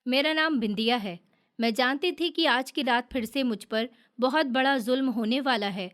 मेरा नाम बिंदिया है। मैं जानती थी कि आज की रात फिर से मुझ पर बहुत बड़ा जुल्म होने वाला है,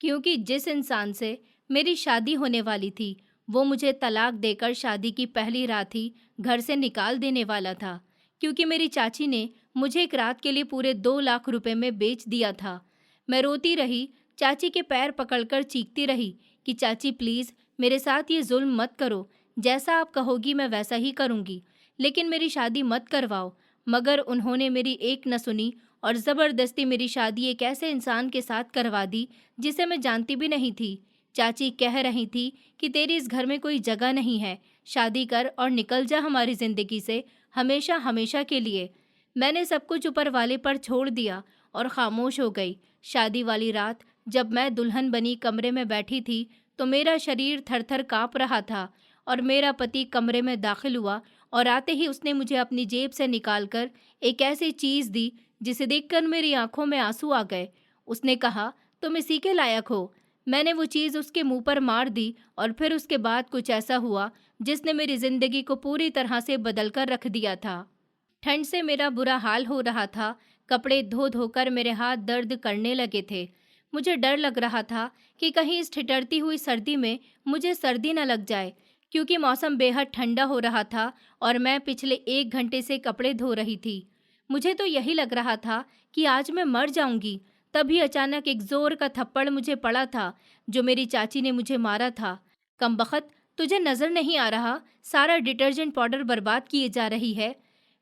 क्योंकि जिस इंसान से मेरी शादी होने वाली थी, वो मुझे तलाक देकर शादी की पहली रात ही घर से निकाल देने वाला था, क्योंकि मेरी चाची ने मुझे एक रात के लिए पूरे 2 लाख रुपए में बेच दिया था। मैं रोती रही, चाची के पैर पकड़कर चीखती रही कि चाची प्लीज़ मेरे साथ ये जुल्म मत करो, जैसा आप कहोगी मैं वैसा ही करूँगी, लेकिन मेरी शादी मत करवाओ। मगर उन्होंने मेरी एक न सुनी और ज़बरदस्ती मेरी शादी एक ऐसे इंसान के साथ करवा दी जिसे मैं जानती भी नहीं थी। चाची कह रही थी कि तेरी इस घर में कोई जगह नहीं है, शादी कर और निकल जा हमारी ज़िंदगी से हमेशा हमेशा के लिए। मैंने सब कुछ ऊपर वाले पर छोड़ दिया और खामोश हो गई। शादी वाली रात जब मैं दुल्हन बनी कमरे में बैठी थी, तो मेरा शरीर थर-थर काँप रहा था और मेरा पति कमरे में दाखिल हुआ और आते ही उसने मुझे अपनी जेब से निकालकर एक ऐसी चीज़ दी जिसे देखकर मेरी आंखों में आंसू आ गए। उसने कहा, तुम इसी के लायक हो। मैंने वो चीज़ उसके मुंह पर मार दी और फिर उसके बाद कुछ ऐसा हुआ जिसने मेरी ज़िंदगी को पूरी तरह से बदल कर रख दिया था। ठंड से मेरा बुरा हाल हो रहा था। कपड़े धो धोकर मेरे हाथ दर्द करने लगे थे। मुझे डर लग रहा था कि कहीं इस ठिठुरती हुई सर्दी में मुझे सर्दी न लग जाए, क्योंकि मौसम बेहद ठंडा हो रहा था और मैं पिछले 1 घंटे से कपड़े धो रही थी। मुझे तो यही लग रहा था कि आज मैं मर जाऊंगी। तभी अचानक एक जोर का थप्पड़ मुझे पड़ा था, जो मेरी चाची ने मुझे मारा था। कमबख्त, तुझे नजर नहीं आ रहा? सारा डिटर्जेंट पाउडर बर्बाद किए जा रही है।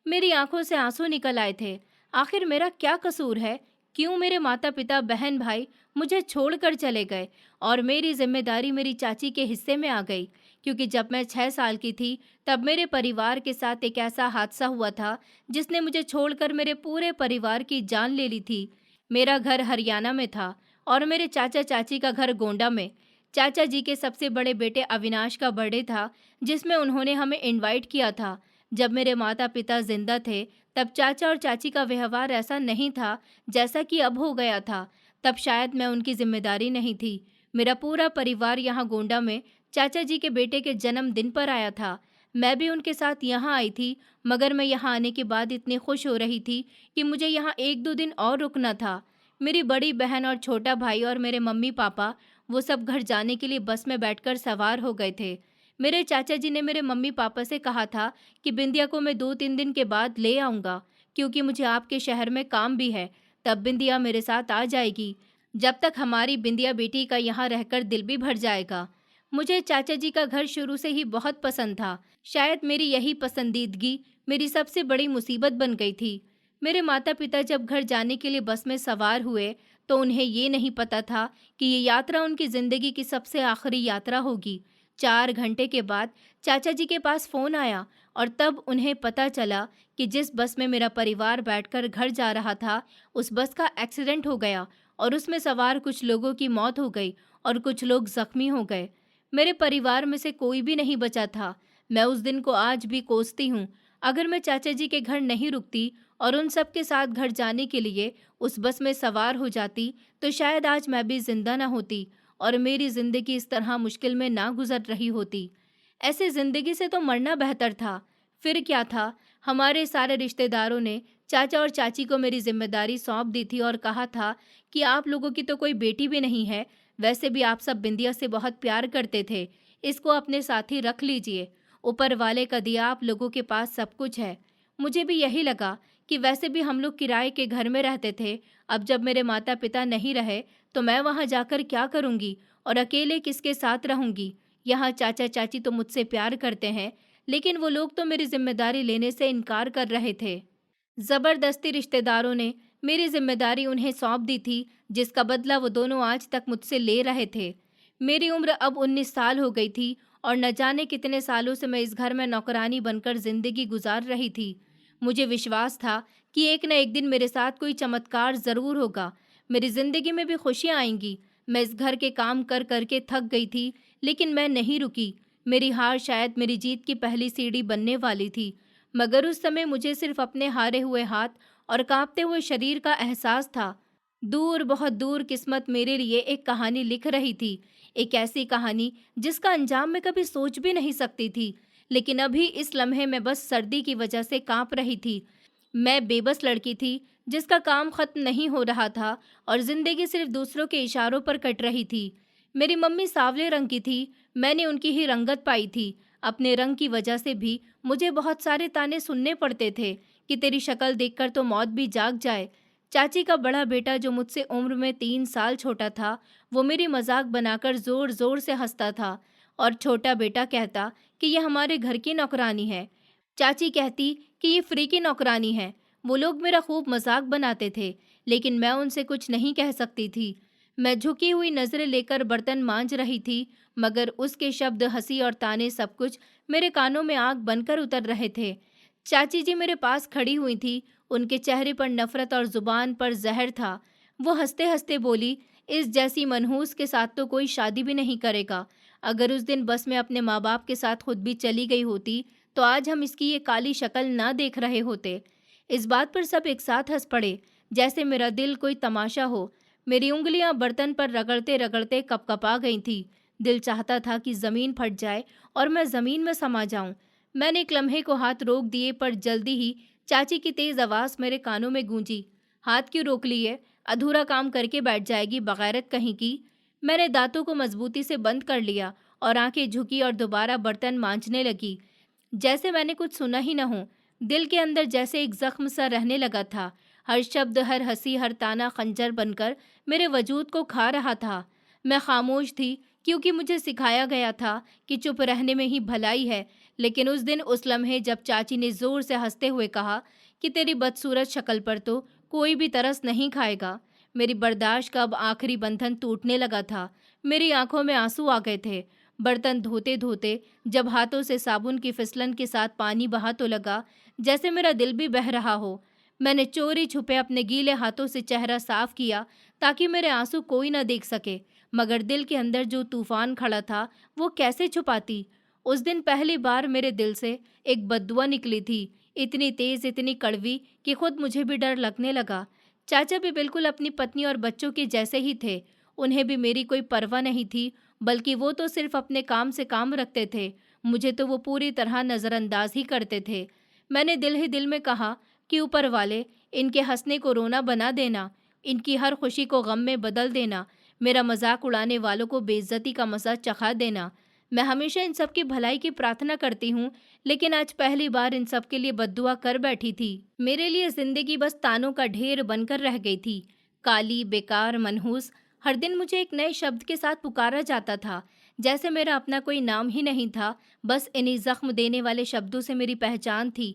मेरी आंखों से आंसू निकल आए थे। आखिर मेरा क्या कसूर है? क्यों मेरे माता पिता बहन भाई मुझे छोड़कर चले गए और मेरी जिम्मेदारी मेरी चाची के हिस्से में आ गई? क्योंकि जब मैं 6 साल की थी, तब मेरे परिवार के साथ एक ऐसा हादसा हुआ था जिसने मुझे छोड़कर मेरे पूरे परिवार की जान ले ली थी। मेरा घर हरियाणा में था और मेरे चाचा चाची का घर गोंडा में। चाचा जी के सबसे बड़े बेटे अविनाश का बर्थडे था, जिसमें उन्होंने हमें इनवाइट किया था। जब मेरे माता पिता जिंदा थे, तब चाचा और चाची का व्यवहार ऐसा नहीं था जैसा कि अब हो गया था। तब शायद मैं उनकी जिम्मेदारी नहीं थी। मेरा पूरा परिवार यहाँ गोंडा में चाचा जी के बेटे के जन्मदिन पर आया था। मैं भी उनके साथ यहाँ आई थी, मगर मैं यहाँ आने के बाद इतनी खुश हो रही थी कि मुझे यहाँ 1-2 दिन और रुकना था। मेरी बड़ी बहन और छोटा भाई और मेरे मम्मी पापा, वो सब घर जाने के लिए बस में बैठकर सवार हो गए थे। मेरे चाचा जी ने मेरे मम्मी पापा से कहा था कि बिंदिया को मैं 2-3 दिन के बाद ले आऊँगा, क्योंकि मुझे आपके शहर में काम भी है। तब बिंदिया मेरे साथ आ जाएगी। जब तक हमारी बिंदिया बेटी का यहाँ रहकर दिल भी भर जाएगा। मुझे चाचा जी का घर शुरू से ही बहुत पसंद था। शायद मेरी यही पसंदीदगी मेरी सबसे बड़ी मुसीबत बन गई थी। मेरे माता पिता जब घर जाने के लिए बस में सवार हुए, तो उन्हें ये नहीं पता था कि ये यात्रा उनकी ज़िंदगी की सबसे आखिरी यात्रा होगी। 4 घंटे के बाद चाचा जी के पास फ़ोन आया और तब उन्हें पता चला कि जिस बस में मेरा परिवार बैठकर घर जा रहा था, उस बस का एक्सीडेंट हो गया और उसमें सवार कुछ लोगों की मौत हो गई और कुछ लोग ज़ख्मी हो गए। मेरे परिवार में से कोई भी नहीं बचा था। मैं उस दिन को आज भी कोसती हूँ। अगर मैं चाचा जी के घर नहीं रुकती और उन सब के साथ घर जाने के लिए उस बस में सवार हो जाती, तो शायद आज मैं भी जिंदा ना होती और मेरी जिंदगी इस तरह मुश्किल में ना गुजर रही होती। ऐसे जिंदगी से तो मरना बेहतर था। फिर क्या था, हमारे सारे रिश्तेदारों ने चाचा और चाची को मेरी जिम्मेदारी सौंप दी थी और कहा था कि आप लोगों की तो कोई बेटी भी नहीं है, वैसे भी आप सब बिंदिया से बहुत प्यार करते थे, इसको अपने साथ ही रख लीजिए। ऊपर वाले का दिया आप लोगों के पास सब कुछ है। मुझे भी यही लगा कि वैसे भी हम लोग किराए के घर में रहते थे। अब जब मेरे माता पिता नहीं रहे, तो मैं वहाँ जाकर क्या करूँगी और अकेले किसके साथ रहूँगी? यहाँ चाचा चाची तो मुझसे प्यार करते हैं, लेकिन वो लोग तो मेरी जिम्मेदारी लेने से इनकार कर रहे थे। जबरदस्ती रिश्तेदारों ने मेरी जिम्मेदारी उन्हें सौंप दी थी, जिसका बदला वो दोनों आज तक मुझसे ले रहे थे। मेरी उम्र अब 19 साल हो गई थी और न जाने कितने सालों से मैं इस घर में नौकरानी बनकर जिंदगी गुजार रही थी। मुझे विश्वास था कि एक न एक दिन मेरे साथ कोई चमत्कार ज़रूर होगा, मेरी ज़िंदगी में भी खुशियाँ आएंगी। मैं इस घर के काम कर करके थक गई थी, लेकिन मैं नहीं रुकी। मेरी हार शायद मेरी जीत की पहली सीढ़ी बनने वाली थी, मगर उस समय मुझे सिर्फ अपने हारे हुए हाथ और कांपते हुए शरीर का एहसास था। दूर, बहुत दूर किस्मत मेरे लिए एक कहानी लिख रही थी, एक ऐसी कहानी जिसका अंजाम मैं कभी सोच भी नहीं सकती थी। लेकिन अभी इस लम्हे में बस सर्दी की वजह से कांप रही थी। मैं बेबस लड़की थी जिसका काम खत्म नहीं हो रहा था और जिंदगी सिर्फ दूसरों के इशारों पर कट रही थी। मेरी मम्मी सांवले रंग की थी, मैंने उनकी ही रंगत पाई थी। अपने रंग की वजह से भी मुझे बहुत सारे ताने सुनने पड़ते थे कि तेरी शक्ल देखकर तो मौत भी जाग जाए। चाची का बड़ा बेटा जो मुझसे उम्र में 3 साल छोटा था, वो मेरी मजाक बनाकर जोर जोर से हंसता था और छोटा बेटा कहता कि ये हमारे घर की नौकरानी है। चाची कहती कि ये फ्री की नौकरानी है। वो लोग मेरा खूब मजाक बनाते थे, लेकिन मैं उनसे कुछ नहीं कह सकती थी। मैं झुकी हुई नजरें लेकर बर्तन मांज रही थी, मगर उसके शब्द, हंसी और ताने सब कुछ मेरे कानों में आग बनकर उतर रहे थे। चाची जी मेरे पास खड़ी हुई थी, उनके चेहरे पर नफरत और जुबान पर जहर था। वो हंसते हंसते बोली, इस जैसी मनहूस के साथ तो कोई शादी भी नहीं करेगा। अगर उस दिन बस में अपने माँ बाप के साथ खुद भी चली गई होती तो आज हम इसकी ये काली शक्ल ना देख रहे होते। इस बात पर सब एक साथ हंस पड़े, जैसे मेरा दिल कोई तमाशा हो। मेरी उंगलियां बर्तन पर रगड़ते रगड़ते कपकपा गई थी। दिल चाहता था कि जमीन फट जाए और मैं जमीन में समा जाऊं। मैंने एक लम्हे को हाथ रोक दिए, पर जल्दी ही चाची की तेज आवाज मेरे कानों में गूंजी, हाथ क्यों रोक लिए? अधूरा काम करके बैठ जाएगी बगैरत कहीं की। मैंने दांतों को मजबूती से बंद कर लिया और आंखें झुकी और दोबारा बर्तन मांजने लगी, जैसे मैंने कुछ सुना ही न हो। दिल के अंदर जैसे एक जख्म सा रहने लगा था। हर शब्द, हर हंसी, हर ताना खंजर बनकर मेरे वजूद को खा रहा था। मैं खामोश थी क्योंकि मुझे सिखाया गया था कि चुप रहने में ही भलाई है। लेकिन उस दिन, उस लम्हे जब चाची ने जोर से हंसते हुए कहा कि तेरी बदसूरत शक्ल पर तो कोई भी तरस नहीं खाएगा, मेरी बर्दाश्त का अब आखिरी बंधन टूटने लगा था। मेरी आंखों में आंसू आ गए थे। बर्तन धोते धोते जब हाथों से साबुन की फिसलन के साथ पानी बहा तो लगा जैसे मेरा दिल भी बह रहा हो। मैंने चोरी छुपे अपने गीले हाथों से चेहरा साफ किया ताकि मेरे आंसू कोई न देख सके, मगर दिल के अंदर जो तूफान खड़ा था वो कैसे छुपाती। उस दिन पहली बार मेरे दिल से एक बद्दुआ निकली थी, इतनी तेज, इतनी कड़वी कि खुद मुझे भी डर लगने लगा। चाचा भी बिल्कुल अपनी पत्नी और बच्चों के जैसे ही थे। उन्हें भी मेरी कोई परवाह नहीं थी, बल्कि वो तो सिर्फ अपने काम से काम रखते थे। मुझे तो वो पूरी तरह नज़रअंदाज ही करते थे। मैंने दिल ही दिल में कहा कि ऊपर वाले, इनके हंसने को रोना बना देना, इनकी हर खुशी को गम में बदल देना, मेरा मजाक उड़ाने वालों को बेइज्जती का मजा चखा देना। मैं हमेशा इन सब की भलाई की प्रार्थना करती हूँ, लेकिन आज पहली बार इन सब के लिए बद्दुआ कर बैठी थी। मेरे लिए जिंदगी बस तानों का ढेर बनकर रह गई थी, काली, बेकार, मनहूस। हर दिन मुझे एक नए शब्द के साथ पुकारा जाता था, जैसे मेरा अपना कोई नाम ही नहीं था। बस इन्हीं जख्म देने वाले शब्दों से मेरी पहचान थी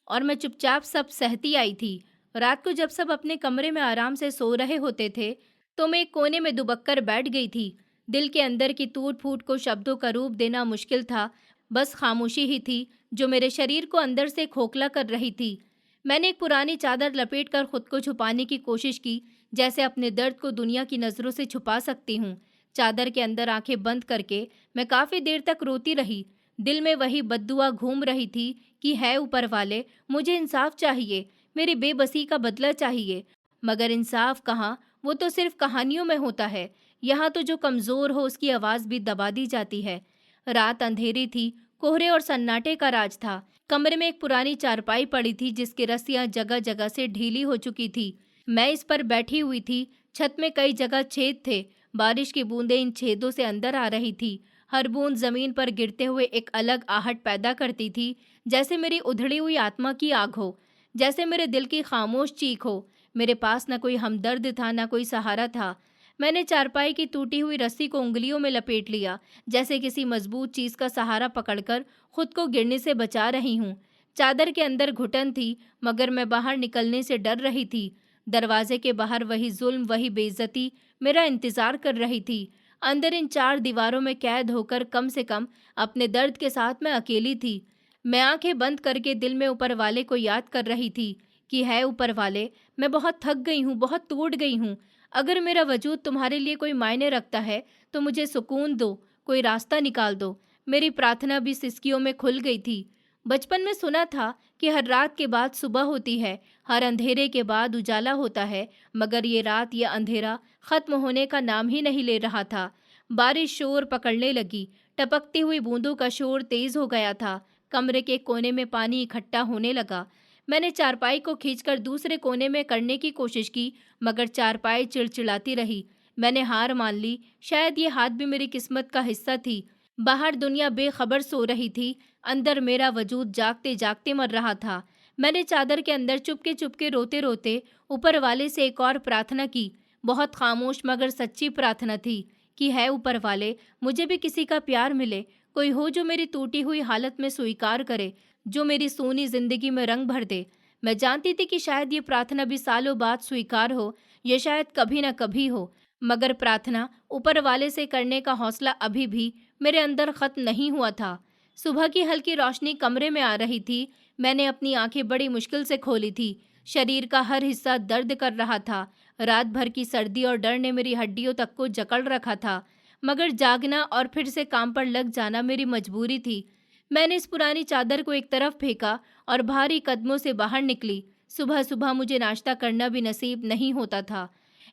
और मैं चुपचाप सब सहती आई थी। रात को जब सब अपने कमरे में आराम से सो रहे होते थे, तो मैं एक कोने में दुबक कर बैठ गई थी। दिल के अंदर की टूट फूट को शब्दों का रूप देना मुश्किल था। बस खामोशी ही थी जो मेरे शरीर को अंदर से खोखला कर रही थी। मैंने एक पुरानी चादर लपेटकर खुद को छुपाने की कोशिश की, जैसे अपने दर्द को दुनिया की नज़रों से छुपा सकती हूँ। चादर के अंदर आंखें बंद करके मैं काफ़ी देर तक रोती रही। दिल में वही बद्दुआ घूम रही थी कि है ऊपर वाले, मुझे इंसाफ चाहिए, मेरी बेबसी का बदला चाहिए। मगर इंसाफ कहाँ, वो तो सिर्फ कहानियों में होता है। यहाँ तो जो कमज़ोर हो उसकी आवाज़ भी दबा दी जाती है। रात अंधेरी थी, कोहरे और सन्नाटे का राज था। कमरे में एक पुरानी चारपाई पड़ी थी जिसकी रस्सियां जगह जगह से ढीली हो चुकी थी। मैं इस पर बैठी हुई थी। छत में कई जगह छेद थे। बारिश की बूंदें इन छेदों से अंदर आ रही थी। हर बूंद जमीन पर गिरते हुए एक अलग आहट पैदा करती थी, जैसे मेरी उधड़ी हुई आत्मा की आग हो, जैसे मेरे दिल की खामोश चीख हो। मेरे पास न कोई हमदर्द था, न कोई सहारा था। मैंने चारपाई की टूटी हुई रस्सी को उंगलियों में लपेट लिया, जैसे किसी मजबूत चीज का सहारा पकड़कर खुद को गिरने से बचा रही हूँ। चादर के अंदर घुटन थी, मगर मैं बाहर निकलने से डर रही थी। दरवाजे के बाहर वही जुल्म, वही बेइज्जती मेरा इंतजार कर रही थी। अंदर इन चार दीवारों में कैद होकर कम से कम अपने दर्द के साथ मैं अकेली थी। मैं आंखें बंद करके दिल में ऊपर वाले को याद कर रही थी कि है ऊपर वाले, मैं बहुत थक गई हूँ, बहुत टूट गई हूँ। अगर मेरा वजूद तुम्हारे लिए कोई मायने रखता है तो मुझे सुकून दो, कोई रास्ता निकाल दो। मेरी प्रार्थना भी सिसकियों में खुल गई थी। बचपन में सुना था कि हर रात के बाद सुबह होती है, हर अंधेरे के बाद उजाला होता है, मगर ये रात, ये अंधेरा खत्म होने का नाम ही नहीं ले रहा था। बारिश शोर पकड़ने लगी। टपकती हुई बूंदों का शोर तेज हो गया था। कमरे के कोने में पानी इकट्ठा होने लगा। मैंने चारपाई को खींचकर दूसरे कोने में करने की कोशिश की, मगर चारपाई चिड़चिड़ाती रही। मैंने हार मान ली। शायद ये हाथ भी मेरी किस्मत का हिस्सा थी। बाहर दुनिया बेखबर सो रही थी, अंदर मेरा वजूद जागते जागते मर रहा था। मैंने चादर के अंदर चुपके चुपके रोते रोते ऊपर वाले से एक और प्रार्थना की। बहुत खामोश मगर सच्ची प्रार्थना थी कि है ऊपर वाले, मुझे भी किसी का प्यार मिले, कोई हो जो मेरी टूटी हुई हालत में स्वीकार करे, जो मेरी सूनी जिंदगी में रंग भर दे। मैं जानती थी कि शायद ये प्रार्थना भी सालों बाद स्वीकार हो, ये शायद कभी न कभी हो, मगर प्रार्थना ऊपर वाले से करने का हौसला अभी भी मेरे अंदर खत्म नहीं हुआ था। सुबह की हल्की रोशनी कमरे में आ रही थी। मैंने अपनी आंखें बड़ी मुश्किल से खोली थी। शरीर का हर हिस्सा दर्द कर रहा था। रात भर की सर्दी और डर ने मेरी हड्डियों तक को जकड़ रखा था, मगर जागना और फिर से काम पर लग जाना मेरी मजबूरी थी। मैंने इस पुरानी चादर को एक तरफ फेंका और भारी कदमों से बाहर निकली। सुबह सुबह मुझे नाश्ता करना भी नसीब नहीं होता था।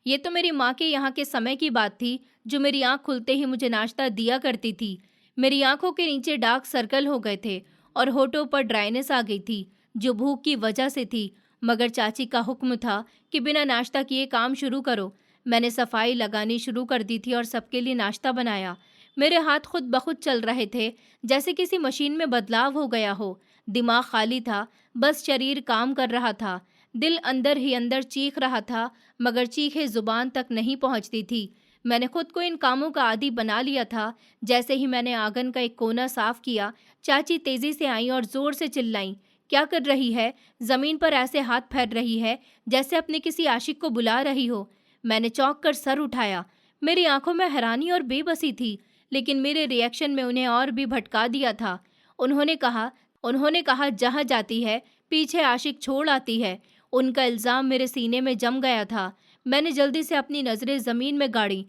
ये तो मेरी माँ के यहाँ के समय की बात थी, जो मेरी आँख खुलते ही मुझे नाश्ता दिया करती थी। मेरी आँखों के नीचे डार्क सर्कल हो गए थे और होठों पर ड्राइनेस आ गई थी, जो भूख की वजह से थी। मगर चाची का हुक्म था कि बिना नाश्ता किए काम शुरू करो। मैंने सफाई लगानी शुरू कर दी थी और सबके लिए नाश्ता बनाया। मेरे हाथ खुद ब खुद चल रहे थे, जैसे किसी मशीन में बदलाव हो गया हो। दिमाग खाली था, बस शरीर काम कर रहा था। दिल अंदर ही अंदर चीख रहा था, मगर चीखे जुबान तक नहीं पहुंचती थी। मैंने खुद को इन कामों का आदी बना लिया था। जैसे ही मैंने आंगन का एक कोना साफ किया, चाची तेजी से आई और जोर से चिल्लाई, क्या कर रही है? जमीन पर ऐसे हाथ फेर रही है जैसे अपने किसी आशिक को बुला रही हो। मैंने चौंक कर सर उठाया। मेरी आंखों में हैरानी और बेबसी थी, लेकिन मेरे रिएक्शन में उन्हें और भी भटका दिया था। उन्होंने कहा जहाँ जाती है पीछे आशिक छोड़ आती है। उनका इल्ज़ाम मेरे सीने में जम गया था। मैंने जल्दी से अपनी नज़रें ज़मीन में गाड़ी।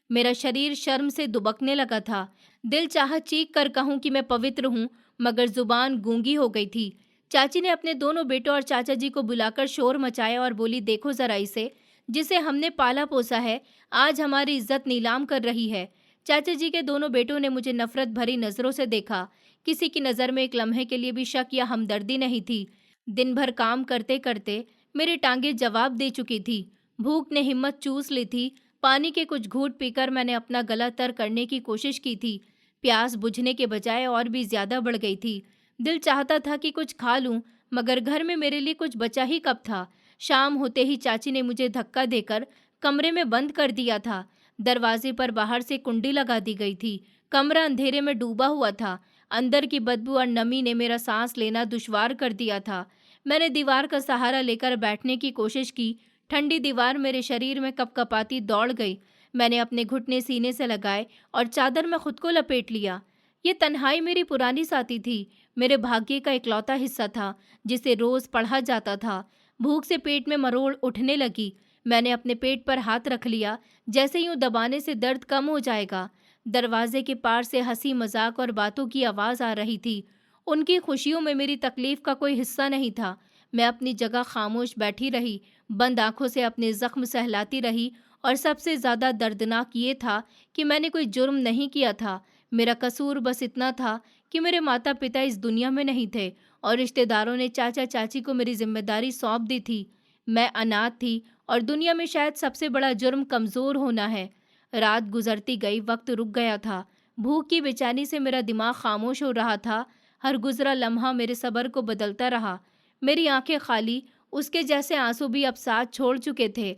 मेरा शरीर शर्म से दुबकने लगा था। दिल चाहा चीख कर कहूँ कि मैं पवित्र हूँ, मगर जुबान गूंगी हो गई थी। चाची ने अपने दोनों बेटों और चाचा जी को बुलाकर शोर मचाया और बोली, देखो जरा इसे, जिसे हमने पाला पोसा है, आज हमारी इज्जत नीलाम कर रही है। चाचा जी के दोनों बेटों ने मुझे नफरत भरी नज़रों से देखा। किसी की नज़र में एक लम्हे के लिए भी शक या हमदर्दी नहीं थी। दिन भर काम करते करते मेरी टांगें जवाब दे चुकी थी। भूख ने हिम्मत चूस ली थी। पानी के कुछ घूंट पीकर मैंने अपना गला तर करने की कोशिश की थी। प्यास बुझने के बजाय और भी ज्यादा बढ़ गई थी। दिल चाहता था कि कुछ खा लूं, मगर घर में मेरे लिए कुछ बचा ही कब था। शाम होते ही चाची ने मुझे धक्का देकर कमरे में बंद कर दिया था। दरवाजे पर बाहर से कुंडी लगा दी गई थी। कमरा अंधेरे में डूबा हुआ था। अंदर की बदबू और नमी ने मेरा सांस लेना दुश्वार कर दिया था। मैंने दीवार का सहारा लेकर बैठने की कोशिश की। ठंडी दीवार मेरे शरीर में कपकपाती दौड़ गई। मैंने अपने घुटने सीने से लगाए और चादर में खुद को लपेट लिया। ये तन्हाई मेरी पुरानी साथी थी, मेरे भाग्य का इकलौता हिस्सा था, जिसे रोज पढ़ा जाता था। भूख से पेट में मरोड़ उठने लगी। मैंने अपने पेट पर हाथ रख लिया, जैसे यूं दबाने से दर्द कम हो जाएगा। दरवाजे के पार से हंसी मजाक और बातों की आवाज़ आ रही थी। उनकी खुशियों में मेरी तकलीफ का कोई हिस्सा नहीं था। मैं अपनी जगह खामोश बैठी रही, बंद आंखों से अपने जख्म सहलाती रही। और सबसे ज़्यादा दर्दनाक ये था कि मैंने कोई जुर्म नहीं किया था। मेरा कसूर बस इतना था कि मेरे माता पिता इस दुनिया में नहीं थे और रिश्तेदारों ने चाचा चाची को मेरी जिम्मेदारी सौंप दी थी। मैं अनाथ थी और दुनिया में शायद सबसे बड़ा जुर्म कमज़ोर होना है। रात गुजरती गई, वक्त रुक गया था। भूख की बेचैनी से मेरा दिमाग खामोश हो रहा था। हर गुजरा लम्हा मेरे सब्र को बदलता रहा। मेरी आंखें खाली, उसके जैसे आंसू भी अब साथ छोड़ चुके थे।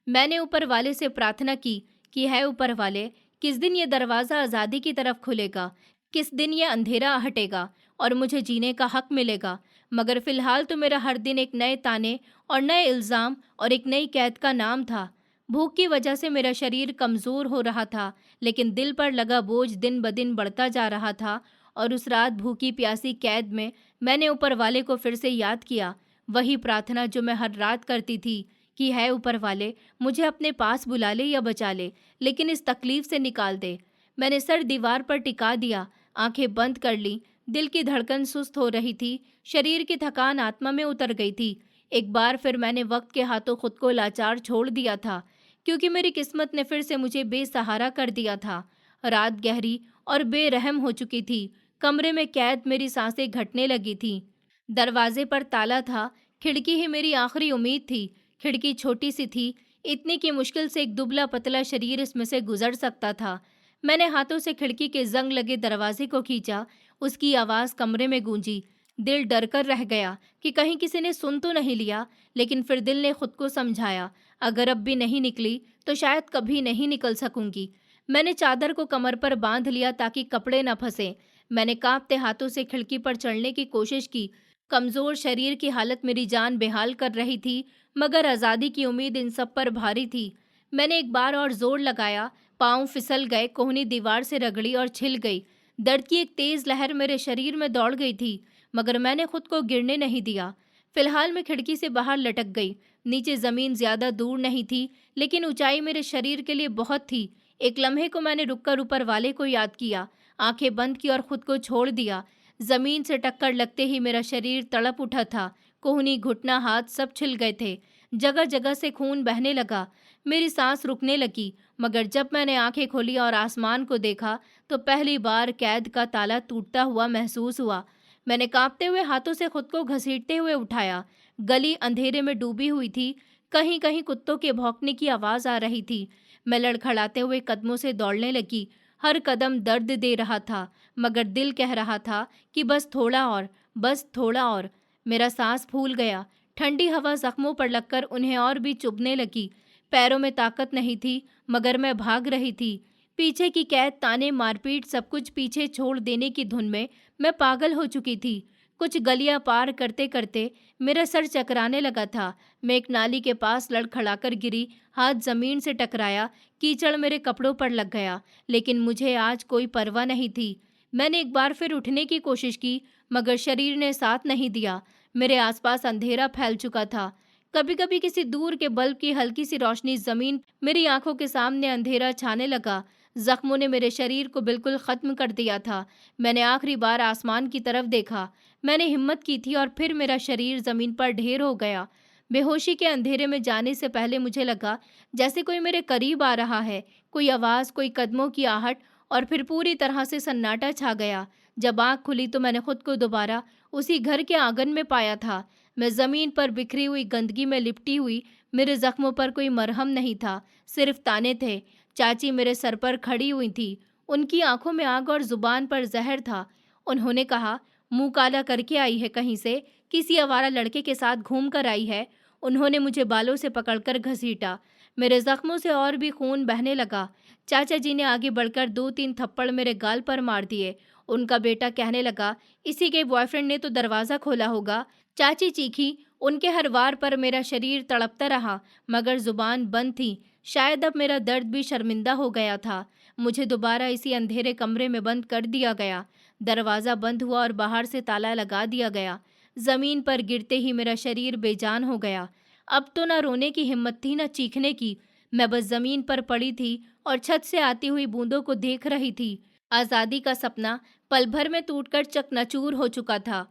मैंने ऊपर वाले से प्रार्थना की कि है ऊपर वाले, किस दिन ये दरवाज़ा आज़ादी की तरफ खुलेगा, किस दिन ये अंधेरा हटेगा और मुझे जीने का हक मिलेगा। मगर फ़िलहाल तो मेरा हर दिन एक नए ताने और नए इल्ज़ाम और एक नई कैद का नाम था। भूख की वजह से मेरा शरीर कमज़ोर हो रहा था, लेकिन दिल पर लगा बोझ दिन ब दिन बढ़ता जा रहा था। और उस रात भूखी प्यासी कैद में मैंने ऊपर वाले को फिर से याद किया। वही प्रार्थना जो मैं हर रात करती थी कि है ऊपर वाले, मुझे अपने पास बुला ले या बचा ले, लेकिन इस तकलीफ से निकाल दे। मैंने सर दीवार पर टिका दिया, आंखें बंद कर ली। दिल की धड़कन सुस्त हो रही थी, शरीर की थकान आत्मा में उतर गई थी। एक बार फिर मैंने वक्त के हाथों खुद को लाचार छोड़ दिया था, क्योंकि मेरी किस्मत ने फिर से मुझे बेसहारा कर दिया था। रात गहरी और बेरहम हो चुकी थी। कमरे में कैद मेरी सांसें घटने लगी थी। दरवाजे पर ताला था, खिड़की ही मेरी आखिरी उम्मीद थी। खिड़की छोटी सी थी, इतनी कि मुश्किल से एक दुबला पतला शरीर इसमें से गुजर सकता था। मैंने हाथों से खिड़की के जंग लगे दरवाजे को खींचा। उसकी आवाज़ कमरे में गूंजी। दिल डर कर रह गया कि कहीं किसी ने सुन तो नहीं लिया, लेकिन फिर दिल ने खुद को समझाया, अगर अब भी नहीं निकली तो शायद कभी नहीं निकल सकूंगी। मैंने चादर को कमर पर बांध लिया ताकि कपड़े न फंसे। मैंने कांपते हाथों से खिड़की पर चढ़ने की कोशिश की। कमजोर शरीर की हालत मेरी जान बेहाल कर रही थी, मगर आज़ादी की उम्मीद इन सब पर भारी थी। मैंने एक बार और जोर लगाया, पांव फिसल गए, कोहनी दीवार से रगड़ी और छिल गई। दर्द की एक तेज लहर मेरे शरीर में दौड़ गई थी, मगर मैंने खुद को गिरने नहीं दिया। फिलहाल मैं खिड़की से बाहर लटक गई। नीचे जमीन ज्यादा दूर नहीं थी, लेकिन ऊंचाई मेरे शरीर के लिए बहुत थी। एक लम्हे को मैंने रुककर ऊपर वाले को याद किया, आंखें बंद की और खुद को छोड़ दिया। जमीन से टक्कर लगते ही मेरा शरीर तड़प उठा था। कोहनी, घुटना, हाथ सब छिल गए थे। जगह जगह से खून बहने लगा। मेरी सांस रुकने लगी, मगर जब मैंने आंखें खोली और आसमान को देखा तो पहली बार कैद का ताला टूटता हुआ महसूस हुआ। मैंने कांपते हुए हाथों से खुद को घसीटते हुए उठाया। गली अंधेरे में डूबी हुई थी। कहीं कहीं कुत्तों के भौंकने की आवाज़ आ रही थी। मैं लड़खड़ाते हुए कदमों से दौड़ने लगी। हर कदम दर्द दे रहा था, मगर दिल कह रहा था कि बस थोड़ा और, बस थोड़ा और। मेरा सांस फूल गया। ठंडी हवा जख्मों पर लगकर उन्हें और भी चुभने लगी। पैरों में ताकत नहीं थी, मगर मैं भाग रही थी। पीछे की कैद, ताने, मारपीट, सब कुछ पीछे छोड़ देने की धुन में मैं पागल हो चुकी थी। कुछ गलियां पार करते करते मेरा सर चकराने लगा था। मैं एक नाली के पास लड़खड़ाकर गिरी। हाथ जमीन से टकराया। कीचड़ मेरे कपड़ों पर लग गया, लेकिन मुझे आज कोई परवाह नहीं थी। मैंने एक बार फिर उठने की कोशिश की, मगर शरीर ने साथ नहीं दिया। मेरे आसपास अंधेरा फैल चुका था। कभी कभी किसी दूर के बल्ब की हल्की सी रोशनी जमीन, मेरी आंखों के सामने अंधेरा छाने लगा। जख्मों ने मेरे शरीर को बिल्कुल खत्म कर दिया था। मैंने आखिरी बार आसमान की तरफ देखा। मैंने हिम्मत की थी और फिर मेरा शरीर जमीन पर ढेर हो गया। बेहोशी के अंधेरे में जाने से पहले मुझे लगा जैसे कोई मेरे करीब आ रहा है। कोई आवाज़, कोई कदमों की आहट, और फिर पूरी तरह से सन्नाटा छा गया। जब आँख खुली तो मैंने खुद को दोबारा उसी घर के आंगन में पाया था। मैं ज़मीन पर बिखरी हुई गंदगी में लिपटी हुई। मेरे जख्मों पर कोई मरहम नहीं था, सिर्फ ताने थे। चाची मेरे सर पर खड़ी हुई थी। उनकी आंखों में आग और जुबान पर जहर था। उन्होंने कहा, मुंह काला करके आई है कहीं से, किसी आवारा लड़के के साथ घूम कर आई है। उन्होंने मुझे बालों से पकड़कर घसीटा। मेरे जख्मों से और भी खून बहने लगा। चाचा जी ने आगे बढ़कर 2-3 थप्पड़ मेरे गाल पर मार दिए। उनका बेटा कहने लगा, इसी के बॉयफ्रेंड ने तो दरवाज़ा खोला होगा। चाची चीखी। उनके हर वार पर मेरा शरीर तड़पता रहा, मगर जुबान बंद थी। शायद अब मेरा दर्द भी शर्मिंदा हो गया था। मुझे दोबारा इसी अंधेरे कमरे में बंद कर दिया गया। दरवाज़ा बंद हुआ और बाहर से ताला लगा दिया गया। ज़मीन पर गिरते ही मेरा शरीर बेजान हो गया। अब तो न रोने की हिम्मत थी, न चीखने की। मैं बस ज़मीन पर पड़ी थी और छत से आती हुई बूंदों को देख रही थी। आज़ादी का सपना पल भर में टूटकर चकनाचूर हो चुका था।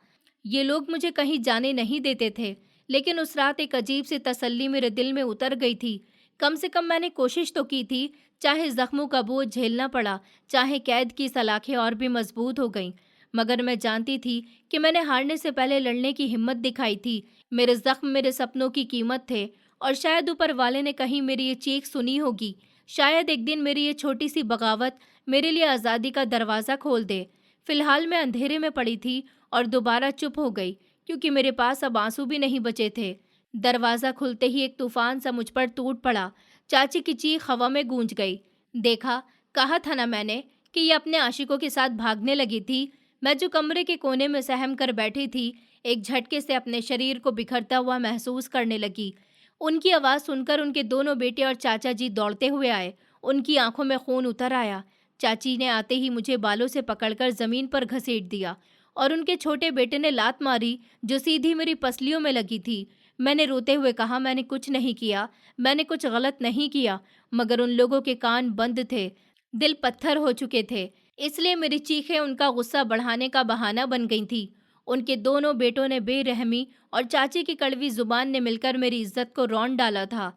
ये लोग मुझे कहीं जाने नहीं देते थे, लेकिन उस रात एक अजीब सी तसल्ली मेरे दिल में उतर गई थी। कम से कम मैंने कोशिश तो की थी। चाहे जख्मों का बोझ झेलना पड़ा, चाहे कैद की सलाखें और भी मजबूत हो गईं, मगर मैं जानती थी कि मैंने हारने से पहले लड़ने की हिम्मत दिखाई थी। मेरे जख्म मेरे सपनों की कीमत थे, और शायद ऊपर वाले ने कहीं मेरी ये चीख सुनी होगी। शायद एक दिन मेरी ये छोटी सी बगावत मेरे लिए आज़ादी का दरवाज़ा खोल दे। फिलहाल मैं अंधेरे में पड़ी थी और दोबारा चुप हो गई, क्योंकि मेरे पास अब आंसू भी नहीं बचे थे। दरवाज़ा खुलते ही एक तूफान सा मुझ पर टूट पड़ा। चाची की चीख हवा में गूंज गई। देखा, कहा था ना मैंने कि ये अपने आशिकों के साथ भागने लगी थी। मैं जो कमरे के कोने में सहम कर बैठी थी, एक झटके से अपने शरीर को बिखरता हुआ महसूस करने लगी। उनकी आवाज़ सुनकर उनके दोनों बेटे और चाचा जी दौड़ते हुए आए। उनकी आंखों में खून उतर आया। चाची ने आते ही मुझे बालों से पकड़कर ज़मीन पर घसीट दिया, और उनके छोटे बेटे ने लात मारी जो सीधी मेरी पसलियों में लगी थी। मैंने रोते हुए कहा, मैंने कुछ नहीं किया, मैंने कुछ गलत नहीं किया, मगर उन लोगों के कान बंद थे, दिल पत्थर हो चुके थे। इसलिए मेरी चीखें उनका गुस्सा बढ़ाने का बहाना बन गई थी। उनके दोनों बेटों ने बेरहमी और चाची की कड़वी जुबान ने मिलकर मेरी इज्जत को रौंद डाला था।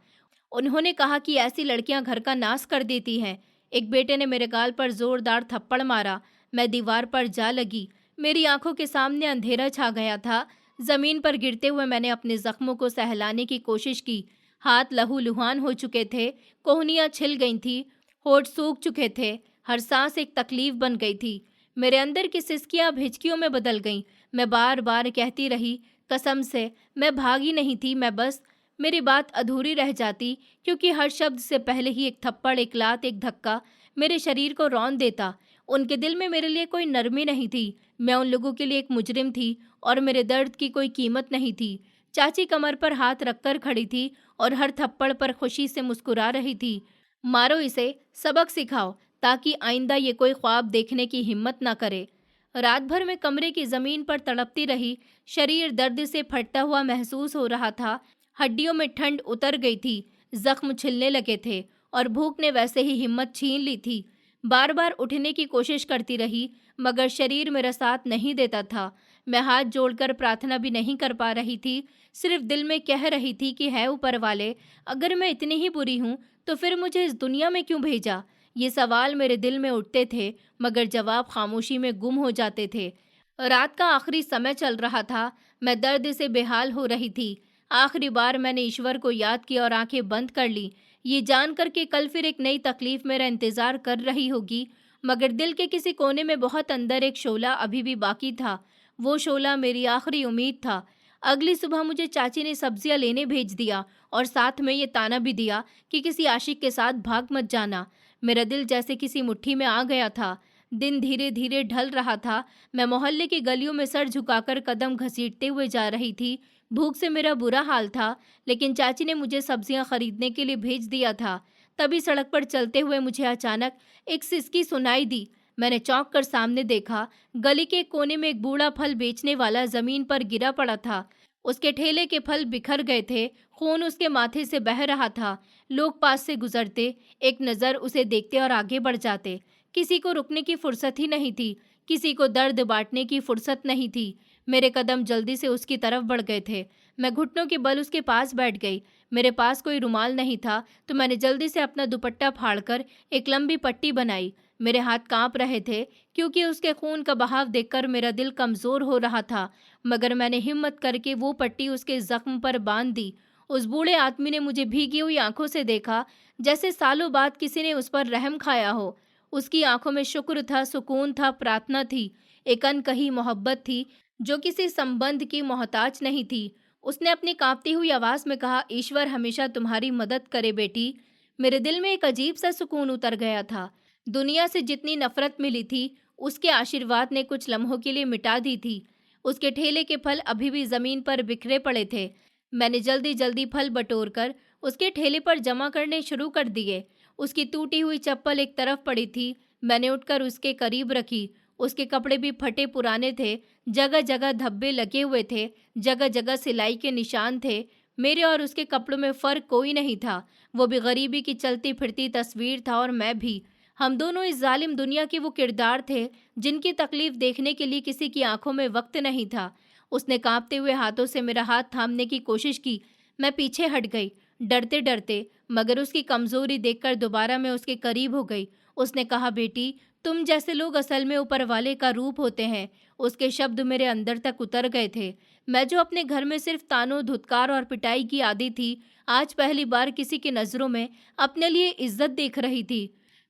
उन्होंने कहा कि ऐसी लड़कियां घर का नाश कर देती हैं। एक बेटे ने मेरे गाल पर जोरदार थप्पड़ मारा। मैं दीवार पर जा लगी। मेरी आंखों के सामने अंधेरा छा गया था। जमीन पर गिरते हुए मैंने अपने जख्मों को सहलाने की कोशिश की। हाथ लहूलुहान हो चुके थे, कोहनियां छिल गई थी, होठ सूख चुके थे, हर सांस एक तकलीफ बन गई थी। मेरे अंदर की सिसकियां अब हिचकियों में बदल गईं। मैं बार बार कहती रही, कसम से मैं भागी नहीं थी, मैं बस। मेरी बात अधूरी रह जाती, क्योंकि हर शब्द से पहले ही एक थप्पड़, एक लात, एक धक्का मेरे शरीर को रौंद देता। उनके दिल में मेरे लिए कोई नरमी नहीं थी। मैं उन लोगों के लिए एक मुजरिम थी और मेरे दर्द की कोई कीमत नहीं थी। चाची कमर पर हाथ रखकर खड़ी थी और हर थप्पड़ पर खुशी से मुस्कुरा रही थी। मारो इसे, सबक सिखाओ, ताकि आइंदा ये कोई ख्वाब देखने की हिम्मत ना करे। रात भर मैं कमरे की जमीन पर तड़पती रही। शरीर दर्द से फटता हुआ महसूस हो रहा था। हड्डियों में ठंड उतर गई थी, जख्म छिलने लगे थे और भूख ने वैसे ही हिम्मत छीन ली थी। बार बार उठने की कोशिश करती रही, मगर शरीर मेरा साथ नहीं देता था। मैं हाथ जोड़कर प्रार्थना भी नहीं कर पा रही थी, सिर्फ दिल में कह रही थी कि है ऊपर वाले, अगर मैं इतनी ही बुरी हूँ तो फिर मुझे इस दुनिया में क्यों भेजा। ये सवाल मेरे दिल में उठते थे, मगर जवाब खामोशी में गुम हो जाते थे। रात का आखिरी समय चल रहा था। मैं दर्द से बेहाल हो रही थी। आखिरी बार मैंने ईश्वर को याद किया और आंखें बंद कर ली, ये जानकर कि कल फिर एक नई तकलीफ मेरा इंतजार कर रही होगी। मगर दिल के किसी कोने में बहुत अंदर एक शोला अभी भी बाकी था। वो शोला मेरी आखिरी उम्मीद था। अगली सुबह मुझे चाची ने सब्जियां लेने भेज दिया और साथ में ये ताना भी दिया कि किसी आशिक के साथ भाग मत जाना। मेरा दिल जैसे किसी मुट्ठी में आ गया था। दिन धीरे धीरे ढल रहा था। मैं मोहल्ले की गलियों में सर झुकाकर कदम घसीटते हुए जा रही थी। भूख से मेरा बुरा हाल था, लेकिन चाची ने मुझे सब्जियां खरीदने के लिए भेज दिया था। तभी सड़क पर चलते हुए मुझे अचानक एक सिसकी सुनाई दी। मैंने चौंक कर सामने देखा। गली के कोने में एक बूढ़ा फल बेचने वाला जमीन पर गिरा पड़ा था। उसके ठेले के फल बिखर गए थे, खून उसके माथे से बह रहा था। लोग पास से गुजरते, एक नज़र उसे देखते और आगे बढ़ जाते। किसी को रुकने की फुर्सत ही नहीं थी, किसी को दर्द बांटने की फुर्सत नहीं थी। मेरे कदम जल्दी से उसकी तरफ बढ़ गए थे। मैं घुटनों के बल उसके पास बैठ गई। मेरे पास कोई रुमाल नहीं था, तो मैंने जल्दी से अपना दुपट्टा फाड़कर एक लंबी पट्टी बनाई। मेरे हाथ कांप रहे थे, क्योंकि उसके खून का बहाव देखकर मेरा दिल कमज़ोर हो रहा था। मगर मैंने हिम्मत करके वो पट्टी उसके जख्म पर बांध दी। उस बूढ़े आदमी ने मुझे भीगी हुई आंखों से देखा, जैसे सालों बाद किसी ने उस पर रहम खाया हो। उसकी आंखों में शुक्र था, सुकून था, प्रार्थना थी, एक अनकही मोहब्बत थी जो किसी संबंध की मोहताज नहीं थी। उसने अपनी कांपती हुई आवाज में कहा, ईश्वर हमेशा तुम्हारी मदद करे बेटी। मेरे दिल में एक अजीब सा सुकून उतर गया था। दुनिया से जितनी नफरत मिली थी, उसके आशीर्वाद ने कुछ लम्हों के लिए मिटा दी थी। उसके ठेले के फल अभी भी जमीन पर बिखरे पड़े थे। मैंने जल्दी जल्दी फल बटोरकर उसके ठेले पर जमा करने शुरू कर दिए। उसकी टूटी हुई चप्पल एक तरफ पड़ी थी। मैंने उठकर उसके करीब रखी। उसके कपड़े भी फटे पुराने थे, जगह जगह धब्बे लगे हुए थे, जगह जगह सिलाई के निशान थे। मेरे और उसके कपड़ों में फ़र्क कोई नहीं था। वो भी गरीबी की चलती फिरती तस्वीर था और मैं भी। हम दोनों इस जालिम दुनिया के वो किरदार थे जिनकी तकलीफ देखने के लिए किसी की आंखों में वक्त नहीं था। उसने कांपते हुए हाथों से मेरा हाथ थामने की कोशिश की। मैं पीछे हट गई, डरते डरते, मगर उसकी कमज़ोरी देखकर दोबारा मैं उसके करीब हो गई। उसने कहा, बेटी, तुम जैसे लोग असल में ऊपर वाले का रूप होते हैं। उसके शब्द मेरे अंदर तक उतर गए थे। मैं जो अपने घर में सिर्फ तानों, धुतकार और पिटाई की आदी थी, आज पहली बार किसी की नज़रों में अपने लिए इज्जत देख रही थी।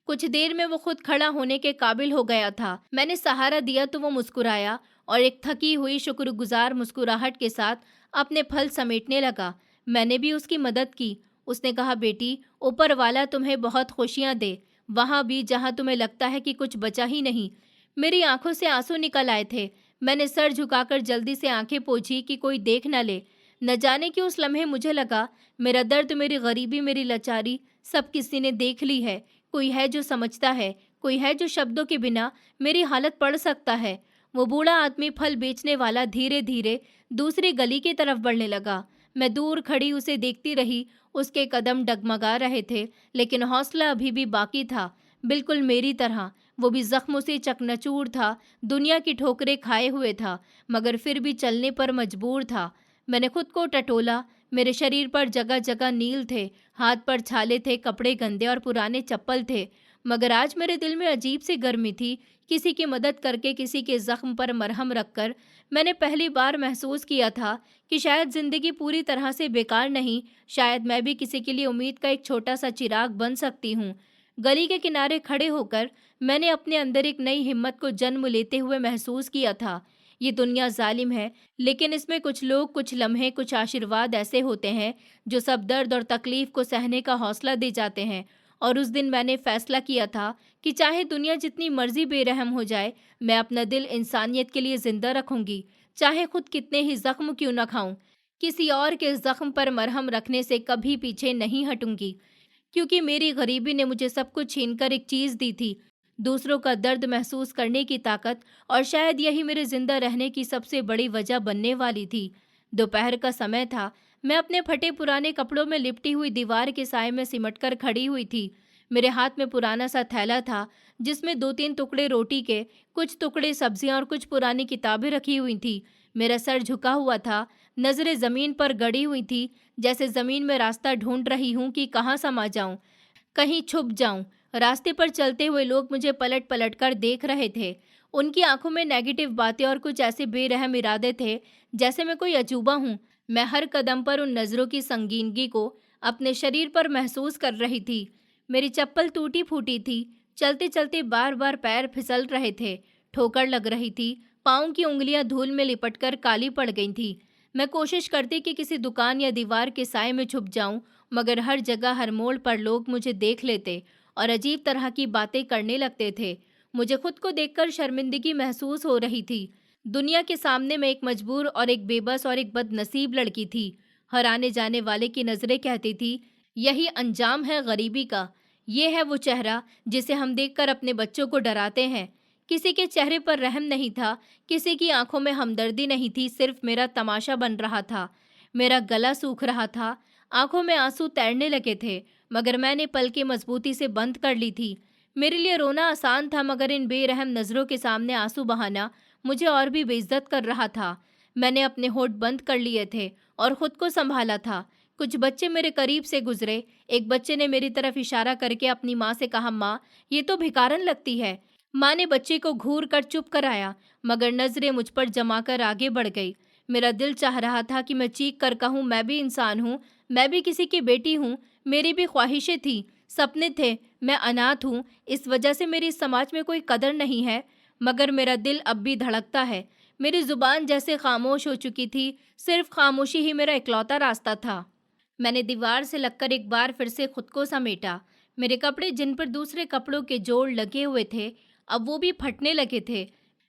कुछ देर में वो खुद खड़ा होने के काबिल हो गया था। मैंने सहारा दिया तो वो मुस्कुराया और एक थकी हुई शुक्रगुजार मुस्कुराहट के साथ अपने फल समेटने लगा। मैंने भी उसकी मदद की। उसने कहा, बेटी, ऊपर वाला तुम्हें बहुत खुशियां दे, वहां भी जहां तुम्हें लगता है कि कुछ बचा ही नहीं। मेरी आंखों से आंसू निकल आए थे। मैंने सर झुकाकर जल्दी से आंखें पोंछी कि कोई देख न ले। न जाने कि उस लम्हे मुझे लगा, मेरा दर्द, मेरी गरीबी, मेरी लाचारी सब किसी ने देख ली है। कोई है जो समझता है, कोई है जो शब्दों के बिना मेरी हालत पढ़ सकता है। वो बूढ़ा आदमी, फल बेचने वाला, धीरे धीरे दूसरी गली की तरफ बढ़ने लगा। मैं दूर खड़ी उसे देखती रही। उसके कदम डगमगा रहे थे, लेकिन हौसला अभी भी बाकी था, बिल्कुल मेरी तरह। वो भी जख्मों से चकनाचूर था, दुनिया की ठोकरें खाए हुए था, मगर फिर भी चलने पर मजबूर था। मैंने खुद को टटोला। मेरे शरीर पर जगह जगह नील थे, हाथ पर छाले थे, कपड़े गंदे और पुराने चप्पल थे। मगर आज मेरे दिल में अजीब सी गर्मी थी। किसी की मदद करके, किसी के जख्म पर मरहम रखकर मैंने पहली बार महसूस किया था कि शायद जिंदगी पूरी तरह से बेकार नहीं, शायद मैं भी किसी के लिए उम्मीद का एक छोटा सा चिराग बन सकती हूँ। गली के किनारे खड़े होकर मैंने अपने अंदर एक नई हिम्मत को जन्म लेते हुए महसूस किया था। ये दुनिया जालिम है, लेकिन इसमें कुछ लोग, कुछ लम्हे, कुछ आशीर्वाद ऐसे होते हैं जो सब दर्द और तकलीफ को सहने का हौसला दे जाते हैं। और उस दिन मैंने फैसला किया था कि चाहे दुनिया जितनी मर्जी बेरहम हो जाए, मैं अपना दिल इंसानियत के लिए जिंदा रखूंगी, चाहे खुद कितने ही जख्म क्यों न खाऊं। किसी और के जख्म पर मरहम रखने से कभी पीछे नहीं हटूंगी, क्योंकि मेरी गरीबी ने मुझे सब कुछ छीनकर एक चीज़ दी थी, दूसरों का दर्द महसूस करने की ताकत, और शायद यही मेरे जिंदा रहने की सबसे बड़ी वजह बनने वाली थी। दोपहर का समय था। मैं अपने फटे पुराने कपड़ों में लिपटी हुई दीवार के साए में सिमटकर खड़ी हुई थी। मेरे हाथ में पुराना सा थैला था जिसमें 2-3 टुकड़े रोटी के, कुछ टुकड़े सब्जियां और कुछ पुरानी किताबें रखी हुई थी। मेरा सर झुका हुआ था, नजरें जमीन पर गड़ी हुई थी, जैसे जमीन में रास्ता ढूंढ रही हूँ कि कहाँ समा जाऊं, कहीं छुप जाऊं। रास्ते पर चलते हुए लोग मुझे पलट पलट कर देख रहे थे। उनकी आंखों में नेगेटिव बातें और कुछ ऐसे बेरहम इरादे थे जैसे मैं कोई अजूबा हूं। मैं हर कदम पर उन नज़रों की संगीनगी को अपने शरीर पर महसूस कर रही थी। मेरी चप्पल टूटी फूटी थी, चलते चलते बार बार पैर फिसल रहे थे, ठोकर लग रही थी, पाँव की उंगलियां धूल में लिपटकर काली पड़ गई थी। मैं कोशिश करती कि किसी दुकान या दीवार के साए में छुप जाऊं, मगर हर जगह, हर मोड़ पर लोग मुझे देख लेते और अजीब तरह की बातें करने लगते थे। मुझे खुद को देखकर शर्मिंदगी महसूस हो रही थी। दुनिया के सामने मैं एक मजबूर और एक बेबस और एक बदनसीब लड़की थी। हर आने जाने वाले की नज़रें कहती थी, यही अंजाम है गरीबी का। ये है वो चेहरा जिसे हम देखकर अपने बच्चों को डराते हैं। किसी के चेहरे पर रहम नहीं था, किसी की आंखों में हमदर्दी नहीं थी, सिर्फ मेरा तमाशा बन रहा था। मेरा गला सूख रहा था, आंखों में आंसू तैरने लगे थे, मगर मैंने पलकें मजबूती से बंद कर ली थी। मेरे लिए रोना आसान था, मगर इन बेरहम नज़रों के सामने आंसू बहाना मुझे और भी बेइज्जत कर रहा था। मैंने अपने होठ बंद कर लिए थे और खुद को संभाला था। कुछ बच्चे मेरे करीब से गुजरे। एक बच्चे ने मेरी तरफ इशारा करके अपनी माँ से कहा, माँ, ये तो भिखारन लगती है। माँ ने बच्चे को घूर कर चुप कराया, मगर नजरें मुझ पर जमाकर आगे बढ़ गई। मेरा दिल चाह रहा था कि मैं चीख कर कहूँ, मैं भी इंसान हूँ, मैं भी किसी की बेटी हूँ, मेरी भी ख्वाहिशें थी, सपने थे, मैं अनाथ हूँ, इस वजह से मेरी इस समाज में कोई कदर नहीं है। मगर मेरा दिल अब भी धड़कता है। मेरी जुबान जैसे खामोश हो चुकी थी, सिर्फ खामोशी ही मेरा इकलौता रास्ता था। मैंने दीवार से लगकर एक बार फिर से खुद को समेटा। मेरे कपड़े, जिन पर दूसरे कपड़ों के जोड़ लगे हुए थे, अब वो भी फटने लगे थे।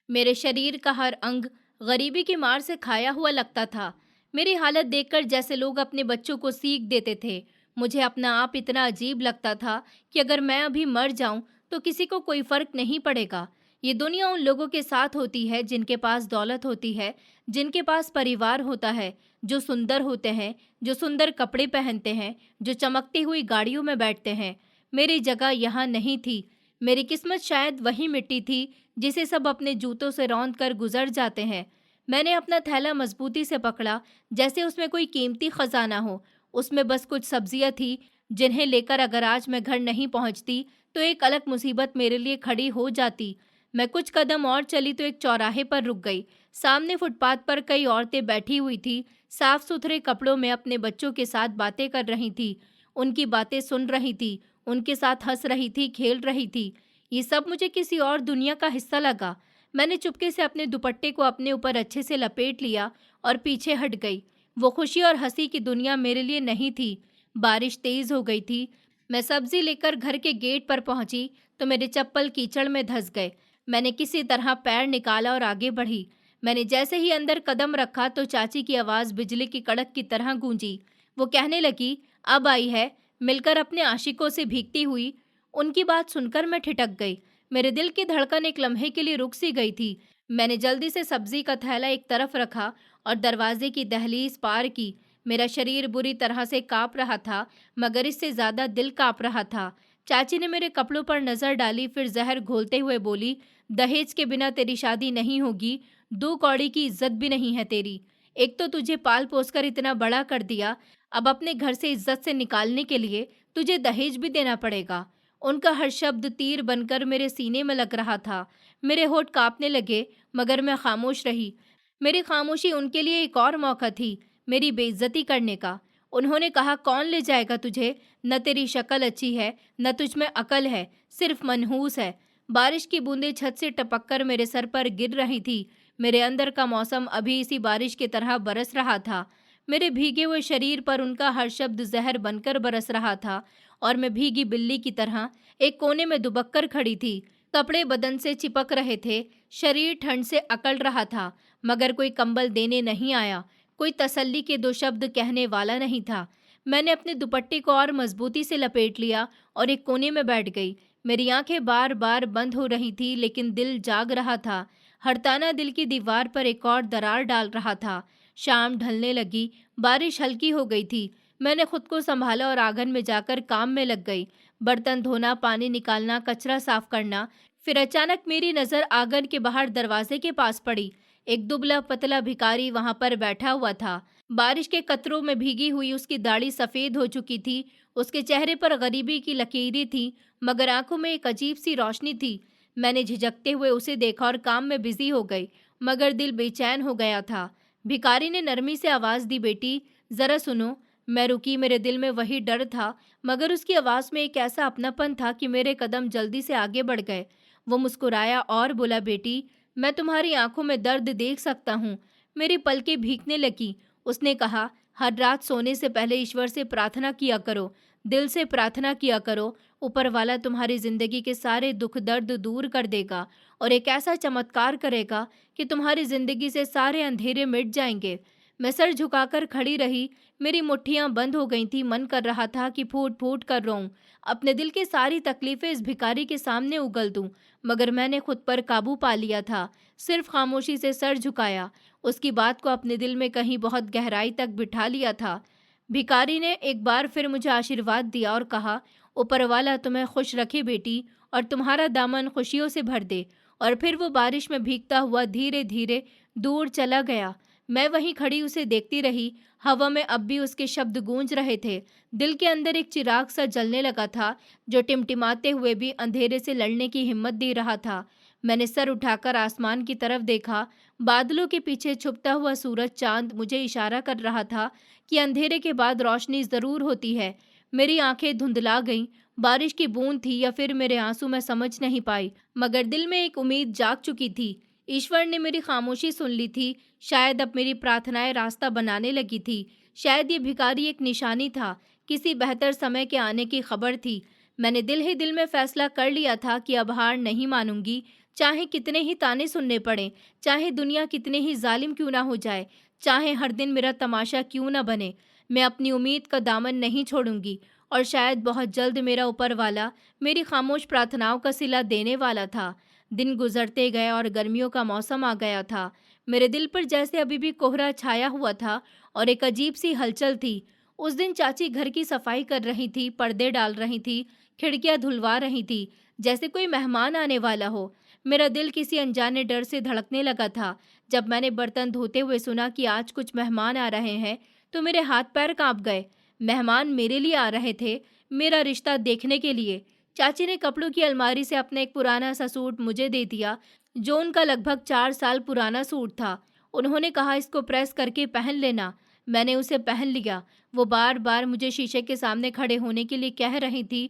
मेरे शरीर का हर अंग गरीबी की मार से खाया हुआ लगता था। मेरी हालत देखकर जैसे लोग अपने बच्चों को सीख देते थे। मुझे अपना आप इतना अजीब लगता था कि अगर मैं अभी मर जाऊं तो किसी को कोई फर्क नहीं पड़ेगा। ये दुनिया उन लोगों के साथ होती है जिनके पास दौलत होती है, जिनके पास परिवार होता है, जो सुंदर होते हैं, जो सुंदर कपड़े पहनते हैं, जो चमकती हुई गाड़ियों में बैठते हैं। मेरी जगह यहाँ नहीं थी। मेरी किस्मत शायद वही मिट्टी थी जिसे सब अपने जूतों से रौंद कर गुजर जाते हैं। मैंने अपना थैला मजबूती से पकड़ा, जैसे उसमें कोई कीमती खजाना हो। उसमें बस कुछ सब्जियां थी, जिन्हें लेकर अगर आज मैं घर नहीं पहुंचती तो एक अलग मुसीबत मेरे लिए खड़ी हो जाती। मैं कुछ कदम और चली तो एक चौराहे पर रुक गई। सामने फुटपाथ पर कई औरतें बैठी हुई थी, साफ सुथरे कपड़ों में, अपने बच्चों के साथ बातें कर रही थी, उनकी बातें सुन रही थी, उनके साथ हंस रही थी, खेल रही थी। ये सब मुझे किसी और दुनिया का हिस्सा लगा। मैंने चुपके से अपने दुपट्टे को अपने ऊपर अच्छे से लपेट लिया और पीछे हट गई। वो खुशी और हंसी की दुनिया मेरे लिए नहीं थी। बारिश तेज हो गई थी। मैं सब्जी लेकर घर के गेट पर पहुंची तो मेरे चप्पल कीचड़ में धंस गए। मैंने किसी तरह पैर निकाला और आगे बढ़ी। मैंने जैसे ही अंदर कदम रखा तो चाची की आवाज़ बिजली की कड़क की तरह गूंजी। वो कहने लगी, अब आई है, मिलकर अपने आशिकों से भीगती हुई। उनकी बात सुनकर मैं ठिठक गई। मेरे दिल की धड़कन एक लम्हे के लिए रुक सी गई थी। मैंने जल्दी से सब्जी का थैला एक तरफ रखा और दरवाजे की दहलीज पार की। मेरा शरीर बुरी तरह से काँप रहा था, मगर इससे ज़्यादा दिल काँप रहा था। चाची ने मेरे कपड़ों पर नज़र डाली, फिर जहर घोलते हुए बोली, दहेज के बिना तेरी शादी नहीं होगी, 2 कौड़ी की इज्जत भी नहीं है तेरी। एक तो तुझे पाल पोस कर इतना बड़ा कर दिया, अब अपने घर से इज्जत से निकालने के लिए तुझे दहेज भी देना पड़ेगा। उनका हर शब्द तीर बनकर मेरे सीने में लग रहा था। मेरे होठ कांपने लगे, मगर मैं खामोश रही। मेरी खामोशी उनके लिए एक और मौका थी, मेरी बेइज्जती करने का। उन्होंने कहा, कौन ले जाएगा तुझे? न तेरी शक्ल अच्छी है, न तुझ में अकल है, सिर्फ मनहूस है। बारिश की बूंदें छत से टपक कर मेरे सर पर गिर रही थी। मेरे अंदर का मौसम अभी इसी बारिश की तरह बरस रहा था। मेरे भीगे हुए शरीर पर उनका हर शब्द जहर बनकर बरस रहा था, और मैं भीगी बिल्ली की तरह एक कोने में दुबक कर खड़ी थी। कपड़े बदन से चिपक रहे थे, शरीर ठंड से अकड़ रहा था, मगर कोई कंबल देने नहीं आया, कोई तसल्ली के दो शब्द कहने वाला नहीं था। मैंने अपने दुपट्टे को और मजबूती से लपेट लिया और एक कोने में बैठ गई। मेरी आंखें बार बार बंद हो रही थी, लेकिन दिल जाग रहा था। हर ताना दिल की दीवार पर एक और दरार डाल रहा था। शाम ढलने लगी, बारिश हल्की हो गई थी। मैंने खुद को संभाला और आंगन में जाकर काम में लग गई। बर्तन धोना, पानी निकालना, कचरा साफ करना। फिर अचानक मेरी नज़र आंगन के बाहर दरवाजे के पास पड़ी। एक दुबला पतला भिखारी वहां पर बैठा हुआ था। बारिश के कतरों में भीगी हुई उसकी दाढ़ी सफ़ेद हो चुकी थी। उसके चेहरे पर गरीबी की लकीरें थी, मगर आंखों में एक अजीब सी रोशनी थी। मैंने झिझकते हुए उसे देखा और काम में बिजी हो गई, मगर दिल बेचैन हो गया था। भिखारी ने नरमी से आवाज़ दी, बेटी ज़रा सुनो। मैं रुकी। मेरे दिल में वही डर था, मगर उसकी आवाज़ में एक ऐसा अपनापन था कि मेरे कदम जल्दी से आगे बढ़ गए। वो मुस्कुराया और बोला, बेटी मैं तुम्हारी आंखों में दर्द देख सकता हूँ। मेरी पलकें भीगने लगी। उसने कहा, हर रात सोने से पहले ईश्वर से प्रार्थना किया करो, दिल से प्रार्थना किया करो। ऊपर वाला तुम्हारी ज़िंदगी के सारे दुख दर्द दूर कर देगा और एक ऐसा चमत्कार करेगा कि तुम्हारी ज़िंदगी से सारे अंधेरे मिट जाएंगे। मैं सर झुकाकर खड़ी रही। मेरी मुट्ठियां बंद हो गई थी। मन कर रहा था कि फूट फूट कर रोऊं, अपने दिल की सारी तकलीफें इस भिखारी के सामने उगल दूं, मगर मैंने खुद पर काबू पा लिया था। सिर्फ खामोशी से सर झुकाया, उसकी बात को अपने दिल में कहीं बहुत गहराई तक बिठा लिया था। भिखारी ने एक बार फिर मुझे आशीर्वाद दिया और कहा, ऊपर वाला तुम्हें खुश रखे बेटी, और तुम्हारा दामन खुशियों से भर दे। और फिर वो बारिश में भीगता हुआ धीरे धीरे दूर चला गया। मैं वहीं खड़ी उसे देखती रही। हवा में अब भी उसके शब्द गूंज रहे थे। दिल के अंदर एक चिराग सा जलने लगा था, जो टिमटिमाते हुए भी अंधेरे से लड़ने की हिम्मत दे रहा था। मैंने सर उठाकर आसमान की तरफ देखा। बादलों के पीछे छुपता हुआ सूरज चांद मुझे इशारा कर रहा था कि अंधेरे के बाद रोशनी ज़रूर होती है। मेरी आंखें धुंधला गईं। बारिश की बूंद थी या फिर मेरे आंसू, मैं समझ नहीं पाई, मगर दिल में एक उम्मीद जाग चुकी थी। ईश्वर ने मेरी खामोशी सुन ली थी। शायद अब मेरी प्रार्थनाएं रास्ता बनाने लगी थी। शायद ये भिखारी एक निशानी था, किसी बेहतर समय के आने की खबर थी। मैंने दिल ही दिल में फैसला कर लिया था कि अब हार नहीं मानूंगी, चाहे कितने ही ताने सुनने पड़े, चाहे दुनिया कितने ही जालिम क्यों ना हो जाए, चाहे हर दिन मेरा तमाशा क्यों ना बने। मैं अपनी उम्मीद का दामन नहीं छोड़ूंगी, और शायद बहुत जल्द मेरा ऊपर वाला मेरी खामोश प्रार्थनाओं का सिला देने वाला था। दिन गुजरते गए और गर्मियों का मौसम आ गया था। मेरे दिल पर जैसे अभी भी कोहरा छाया हुआ था और एक अजीब सी हलचल थी। उस दिन चाची घर की सफाई कर रही थी, पर्दे डाल रही थी, खिड़कियां धुलवा रही थी, जैसे कोई मेहमान आने वाला हो। मेरा दिल किसी अनजाने डर से धड़कने लगा था। जब मैंने बर्तन धोते हुए सुना कि आज कुछ मेहमान आ रहे हैं, तो मेरे हाथ पैर कांप गए। मेहमान मेरे लिए आ रहे थे, मेरा रिश्ता देखने के लिए। चाची ने कपड़ों की अलमारी से अपना एक पुराना सा सूट मुझे दे दिया, जो उनका लगभग 4 साल पुराना सूट था। उन्होंने कहा, इसको प्रेस करके पहन लेना। मैंने उसे पहन लिया। वो बार बार मुझे शीशे के सामने खड़े होने के लिए कह रही थी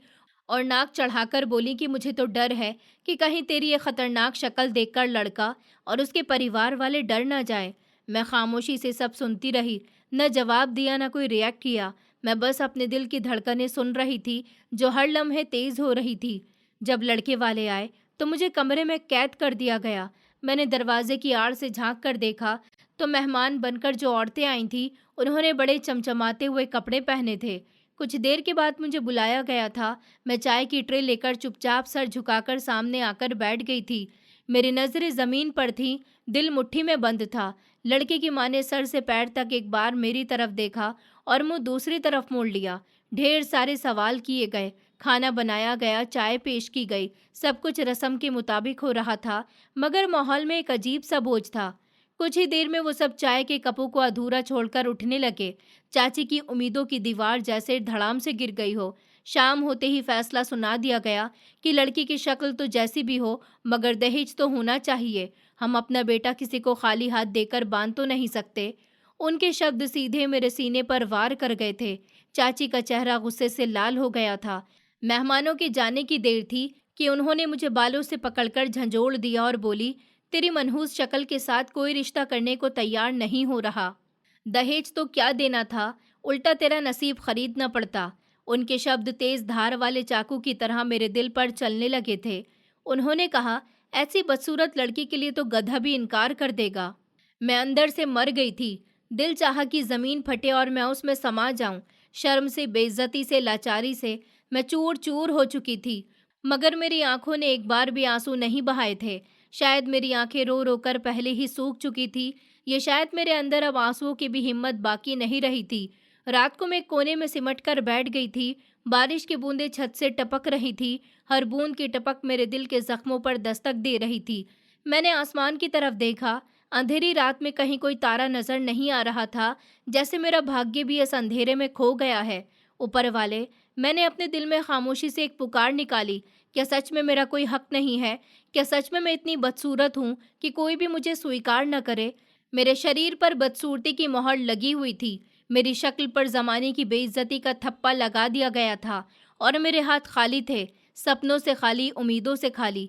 और नाक चढ़ाकर बोली कि मुझे तो डर है कि कहीं तेरी ये खतरनाक शक्ल देखकर लड़का और उसके परिवार वाले डर ना जाए। मैं खामोशी से सब सुनती रही, न जवाब दिया, न कोई रिएक्ट किया। मैं बस अपने दिल की धड़कनें सुन रही थी, जो हर लम्हे तेज हो रही थी। जब लड़के वाले आए तो मुझे कमरे में कैद कर दिया गया। मैंने दरवाजे की आड़ से झांक कर देखा तो मेहमान बनकर जो औरतें आई थीं, उन्होंने बड़े चमचमाते हुए कपड़े पहने थे। कुछ देर के बाद मुझे बुलाया गया था। मैं चाय की ट्रे लेकर चुपचाप सर झुकाकर सामने आकर बैठ गई थी। मेरी नज़रें ज़मीन पर थीं, दिल मुट्ठी में बंद था। लड़के की माँ ने सर से पैर तक एक बार मेरी तरफ देखा और मुंह दूसरी तरफ मोड़ लिया। ढेर सारे सवाल किए गए, खाना बनाया गया, चाय पेश की गई। सब कुछ रस्म के मुताबिक हो रहा था, मगर माहौल में एक अजीब सा बोझ था। कुछ ही देर में वो सब चाय के कपों को अधूरा छोड़कर उठने लगे। चाची की उम्मीदों की दीवार जैसे धड़ाम से गिर गई हो। शाम होते ही फैसला सुना दिया गया कि लड़की की शक्ल तो जैसी भी हो, मगर दहेज तो होना चाहिए। हम अपना बेटा किसी को खाली हाथ देकर बांध तो नहीं सकते। उनके शब्द सीधे मेरे सीने पर वार कर गए थे। चाची का चेहरा गुस्से से लाल हो गया था। मेहमानों के जाने की देर थी कि उन्होंने मुझे बालों से पकड़कर झंझोड़ दिया और बोली, तेरी मनहूस शक्ल के साथ कोई रिश्ता करने को तैयार नहीं हो रहा। दहेज तो क्या देना था, उल्टा तेरा नसीब खरीदना पड़ता। उनके शब्द तेज धार वाले चाकू की तरह मेरे दिल पर चलने लगे थे। उन्होंने कहा, ऐसी बदसूरत लड़की के लिए तो गधा भी इनकार कर देगा। मैं अंदर से मर गई थी। दिल चाहा कि जमीन फटे और मैं उसमें समा जाऊं। शर्म से, बेइज्जती से, लाचारी से मैं चूर चूर हो चुकी थी। मगर मेरी आंखों ने एक बार भी आंसू नहीं बहाए थे। शायद मेरी आंखें रो रो कर पहले ही सूख चुकी थी। ये शायद मेरे अंदर अब आंसुओं की भी हिम्मत बाकी नहीं रही थी। रात को मैं एक कोने में सिमट कर बैठ गई थी। बारिश की बूंदें छत से टपक रही थी। हर बूंद की टपक मेरे दिल के जख्मों पर दस्तक दे रही थी। मैंने आसमान की तरफ देखा। अंधेरी रात में कहीं कोई तारा नजर नहीं आ रहा था, जैसे मेरा भाग्य भी इस अंधेरे में खो गया है। ऊपर वाले, मैंने अपने दिल में खामोशी से एक पुकार निकाली, क्या सच में मेरा कोई हक नहीं है? क्या सच में मैं इतनी बदसूरत हूँ कि कोई भी मुझे स्वीकार न करे? मेरे शरीर पर बदसूरती की मोहर लगी हुई थी। मेरी शक्ल पर ज़माने की बेइज्जती का थप्पा लगा दिया गया था और मेरे हाथ खाली थे, सपनों से खाली, उम्मीदों से खाली।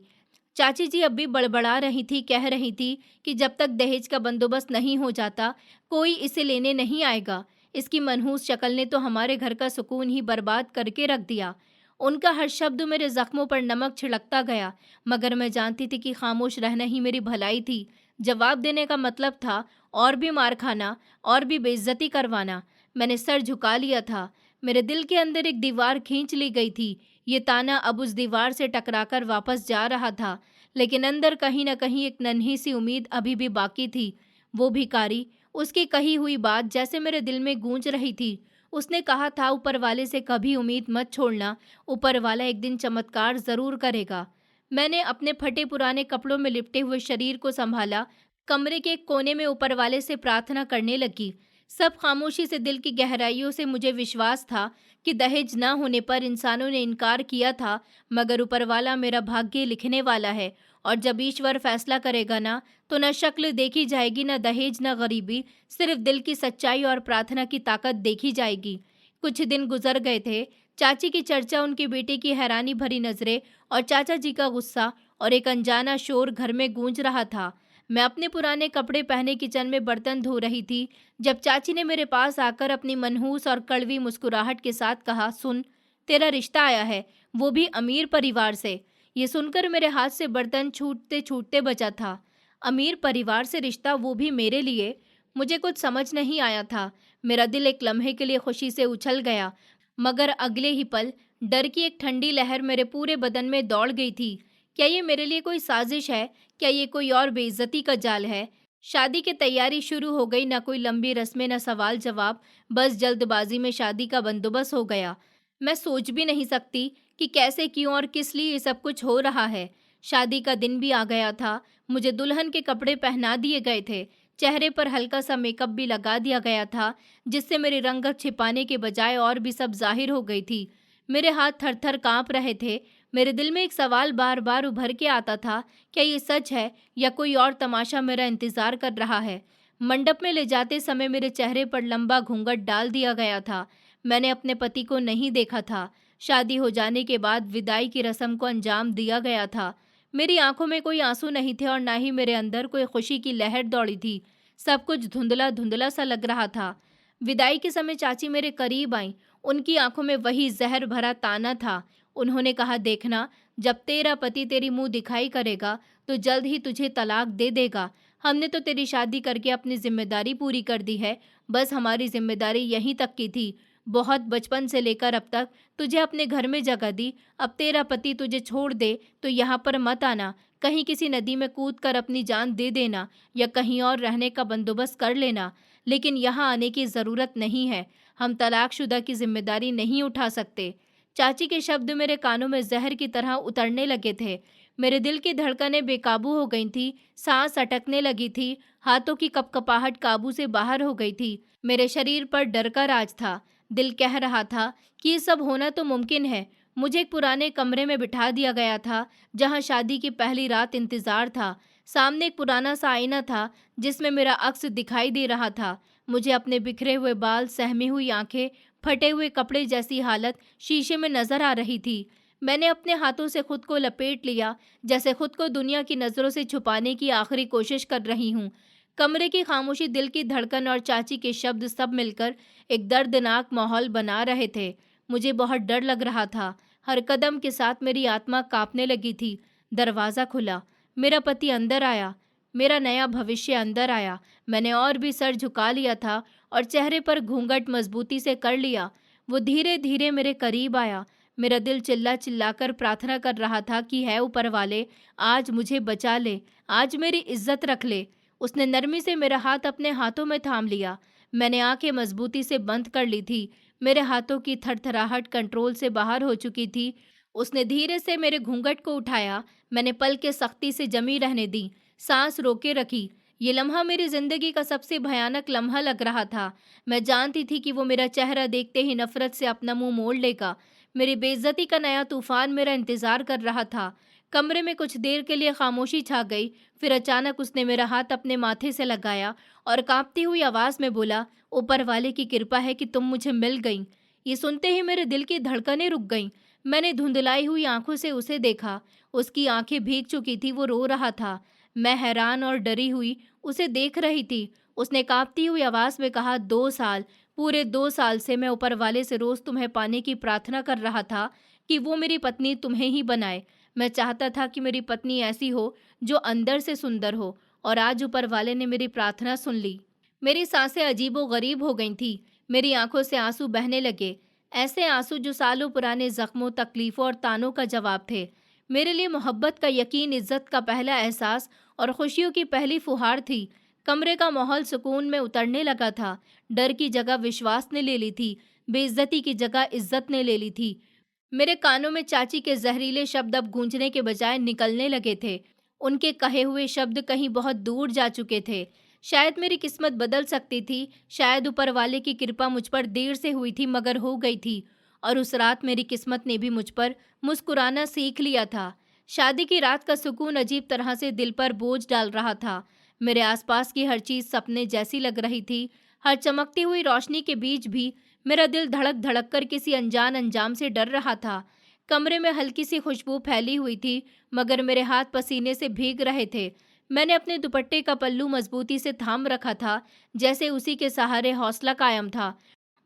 चाची जी अब भी बड़बड़ा रही थी, कह रही थी कि जब तक दहेज का बंदोबस्त नहीं हो जाता, कोई इसे लेने नहीं आएगा। इसकी मनहूस शक्ल ने तो हमारे घर का सुकून ही बर्बाद करके रख दिया। उनका हर शब्द मेरे जख्मों पर नमक छिड़कता गया, मगर मैं जानती थी कि खामोश रहना ही मेरी भलाई थी। जवाब देने का मतलब था और भी मार खाना, और भी बेइज्जती करवाना। मैंने सर झुका लिया था। मेरे दिल के अंदर एक दीवार खींच ली गई थी। ये ताना अब उस दीवार से टकराकर वापस जा रहा था, लेकिन अंदर कहीं न कहीं एक नन्ही सी उम्मीद अभी भी बाकी थी। वो भिखारी, उसकी कही हुई बात जैसे मेरे दिल में गूंज रही थी। उसने कहा था, ऊपर वाले से कभी उम्मीद मत छोड़ना, ऊपर वाला एक दिन चमत्कार ज़रूर करेगा। मैंने अपने फटे पुराने कपड़ों में लिपटे हुए शरीर को संभाला, कमरे के एक कोने में ऊपर वाले से प्रार्थना करने लगी। सब खामोशी से, दिल की गहराइयों से मुझे विश्वास था कि दहेज न होने पर इंसानों ने इनकार किया था, मगर ऊपर वाला मेरा भाग्य लिखने वाला है, और जब ईश्वर फैसला करेगा ना, तो न शक्ल देखी जाएगी, न दहेज, न गरीबी, सिर्फ दिल की सच्चाई और प्रार्थना की ताकत देखी जाएगी। कुछ दिन गुजर गए थे। चाची की चर्चा, उनके बेटे की हैरानी भरी नजरें और चाचा जी का गुस्सा और एक अनजाना शोर घर में गूंज रहा था। मैं अपने पुराने कपड़े पहने किचन में बर्तन धो रही थी, जब चाची ने मेरे पास आकर अपनी मनहूस और कड़वी मुस्कुराहट के साथ कहा, सुन, तेरा रिश्ता आया है, वो भी अमीर परिवार से। ये सुनकर मेरे हाथ से बर्तन छूटते छूटते बचा था। अमीर परिवार से रिश्ता, वो भी मेरे लिए? मुझे कुछ समझ नहीं आया था। मेरा दिल एक लम्हे के लिए खुशी से उछल गया, मगर अगले ही पल डर की एक ठंडी लहर मेरे पूरे बदन में दौड़ गई थी। क्या ये मेरे लिए कोई साजिश है? क्या ये कोई और बेइज्जती का जाल है? शादी की तैयारी शुरू हो गई। ना कोई लंबी रस्में, ना सवाल जवाब, बस जल्दबाजी में शादी का बंदोबस्त हो गया। मैं सोच भी नहीं सकती कि कैसे, क्यों और किस लिए ये सब कुछ हो रहा है। शादी का दिन भी आ गया था। मुझे दुल्हन के कपड़े पहना दिए गए थे। चेहरे पर हल्का सा मेकअप भी लगा दिया गया था, जिससे मेरी रंगत छिपाने के बजाय और भी सब जाहिर हो गई थी। मेरे हाथ थर थर काँप रहे थे। मेरे दिल में एक सवाल बार बार उभर के आता था, क्या ये सच है या कोई और तमाशा मेरा इंतजार कर रहा है? मंडप में ले जाते समय मेरे चेहरे पर लंबा घूंघट डाल दिया गया था। मैंने अपने पति को नहीं देखा था। शादी हो जाने के बाद विदाई की रस्म को अंजाम दिया गया था। मेरी आंखों में कोई आंसू नहीं थे और ना ही मेरे अंदर कोई खुशी की लहर दौड़ी थी। सब कुछ धुंधला धुंधला सा लग रहा था। विदाई के समय चाची मेरे करीब आईं। उनकी आंखों में वही जहर भरा ताना था। उन्होंने कहा, देखना, जब तेरा पति तेरी मुंह दिखाई करेगा तो जल्द ही तुझे तलाक दे देगा। हमने तो तेरी शादी करके अपनी जिम्मेदारी पूरी कर दी है। बस हमारी जिम्मेदारी यहीं तक की थी। बहुत बचपन से लेकर अब तक तुझे अपने घर में जगह दी। अब तेरा पति तुझे छोड़ दे तो यहाँ पर मत आना। कहीं किसी नदी में कूद कर अपनी जान दे देना या कहीं और रहने का बंदोबस्त कर लेना, लेकिन यहाँ आने की ज़रूरत नहीं है। हम तलाकशुदा की जिम्मेदारी नहीं उठा सकते। चाची के शब्द मेरे कानों में जहर की तरह उतरने लगे थे। मेरे दिल की धड़कनें बेकाबू हो गई थी, सांस अटकने लगी थी, हाथों की कपकपाहट काबू से बाहर हो गई थी। मेरे शरीर पर डर का राज था। दिल कह रहा था कि ये सब होना तो मुमकिन है। मुझे एक पुराने कमरे में बिठा दिया गया था, जहाँ शादी की पहली रात इंतजार था। सामने एक पुराना सा आईना था, जिसमें मेरा अक्स दिखाई दे रहा था। मुझे अपने बिखरे हुए बाल, सहमी हुई आंखें, फटे हुए कपड़े जैसी हालत शीशे में नजर आ रही थी। मैंने अपने हाथों से खुद को लपेट लिया, जैसे खुद को दुनिया की नज़रों से छुपाने की आखिरी कोशिश कर रही हूँ। कमरे की खामोशी, दिल की धड़कन और चाची के शब्द सब मिलकर एक दर्दनाक माहौल बना रहे थे। मुझे बहुत डर लग रहा था। हर कदम के साथ मेरी आत्मा कांपने लगी थी। दरवाज़ा खुला। मेरा पति अंदर आया। मेरा नया भविष्य अंदर आया। मैंने और भी सर झुका लिया था और चेहरे पर घूंघट मजबूती से कर लिया। वो धीरे धीरे मेरे करीब आया। मेरा दिल चिल्ला चिल्लाकर प्रार्थना कर रहा था कि है ऊपर वाले, आज मुझे बचा ले, आज मेरी इज्जत रख ले। उसने नरमी से मेरा हाथ अपने हाथों में थाम लिया। मैंने आंखें मजबूती से बंद कर ली थी। मेरे हाथों की थरथराहट कंट्रोल से बाहर हो चुकी थी। उसने धीरे से मेरे घूंघट को उठाया। मैंने पलकें सख्ती से जमी रहने दी, सांस रोके रखी। ये लम्हा मेरी जिंदगी का सबसे भयानक लम्हा लग रहा था। मैं जानती थी कि वो मेरा चेहरा देखते ही नफरत से अपना मुंह मोड़ लेगा। मेरी बेइज्जती का नया तूफान मेरा इंतजार कर रहा था। कमरे में कुछ देर के लिए खामोशी छा गई। फिर अचानक उसने मेरा हाथ अपने माथे से लगाया और कांपती हुई आवाज में बोला, ऊपर वाले की कृपा है कि तुम मुझे मिल गई। ये सुनते ही मेरे दिल की धड़कनें रुक गईं। मैंने धुंधलाई हुई आंखों से उसे देखा। उसकी आंखें भीग चुकी थी, वो रो रहा था। मैं हैरान और डरी हुई उसे देख रही थी। उसने कांपती हुई आवाज में कहा, 2 साल, पूरे 2 साल से मैं ऊपर वाले से रोज तुम्हें पाने की प्रार्थना कर रहा था कि वो मेरी पत्नी तुम्हें ही बनाए। मैं चाहता था कि मेरी पत्नी ऐसी हो जो अंदर से सुंदर हो, और आज ऊपर वाले ने मेरी प्रार्थना सुन ली। मेरी सांसें अजीबो गरीब हो गई थी। मेरी आंखों से आंसू बहने लगे, ऐसे आंसू जो सालों पुराने जख्मों, तकलीफों और तानों का जवाब थे। मेरे लिए मोहब्बत का यकीन, इज्जत का पहला एहसास और खुशियों की पहली फुहार थी। कमरे का माहौल सुकून में उतरने लगा था। डर की जगह विश्वास ने ले ली थी। बेइज्जती की जगह इज्जत ने ले ली थी। मेरे कानों में चाची के जहरीले शब्द अब गूंजने के बजाय निकलने लगे थे। उनके कहे हुए शब्द कहीं बहुत दूर जा चुके थे। शायद मेरी किस्मत बदल सकती थी। शायद ऊपर वाले की कृपा मुझ पर देर से हुई थी, मगर हो गई थी। और उस रात मेरी किस्मत ने भी मुझ पर मुस्कुराना सीख लिया था। शादी की रात का सुकून अजीब तरह से दिल पर बोझ डाल रहा था। मेरे आसपास की हर चीज सपने जैसी लग रही थी। हर चमकती हुई रोशनी के बीच भी मेरा दिल धड़क धड़क कर किसी अनजान अंजाम से डर रहा था। कमरे में हल्की सी खुशबू फैली हुई थी, मगर मेरे हाथ पसीने से भीग रहे थे। मैंने अपने दुपट्टे का पल्लू मजबूती से थाम रखा था, जैसे उसी के सहारे हौसला कायम था।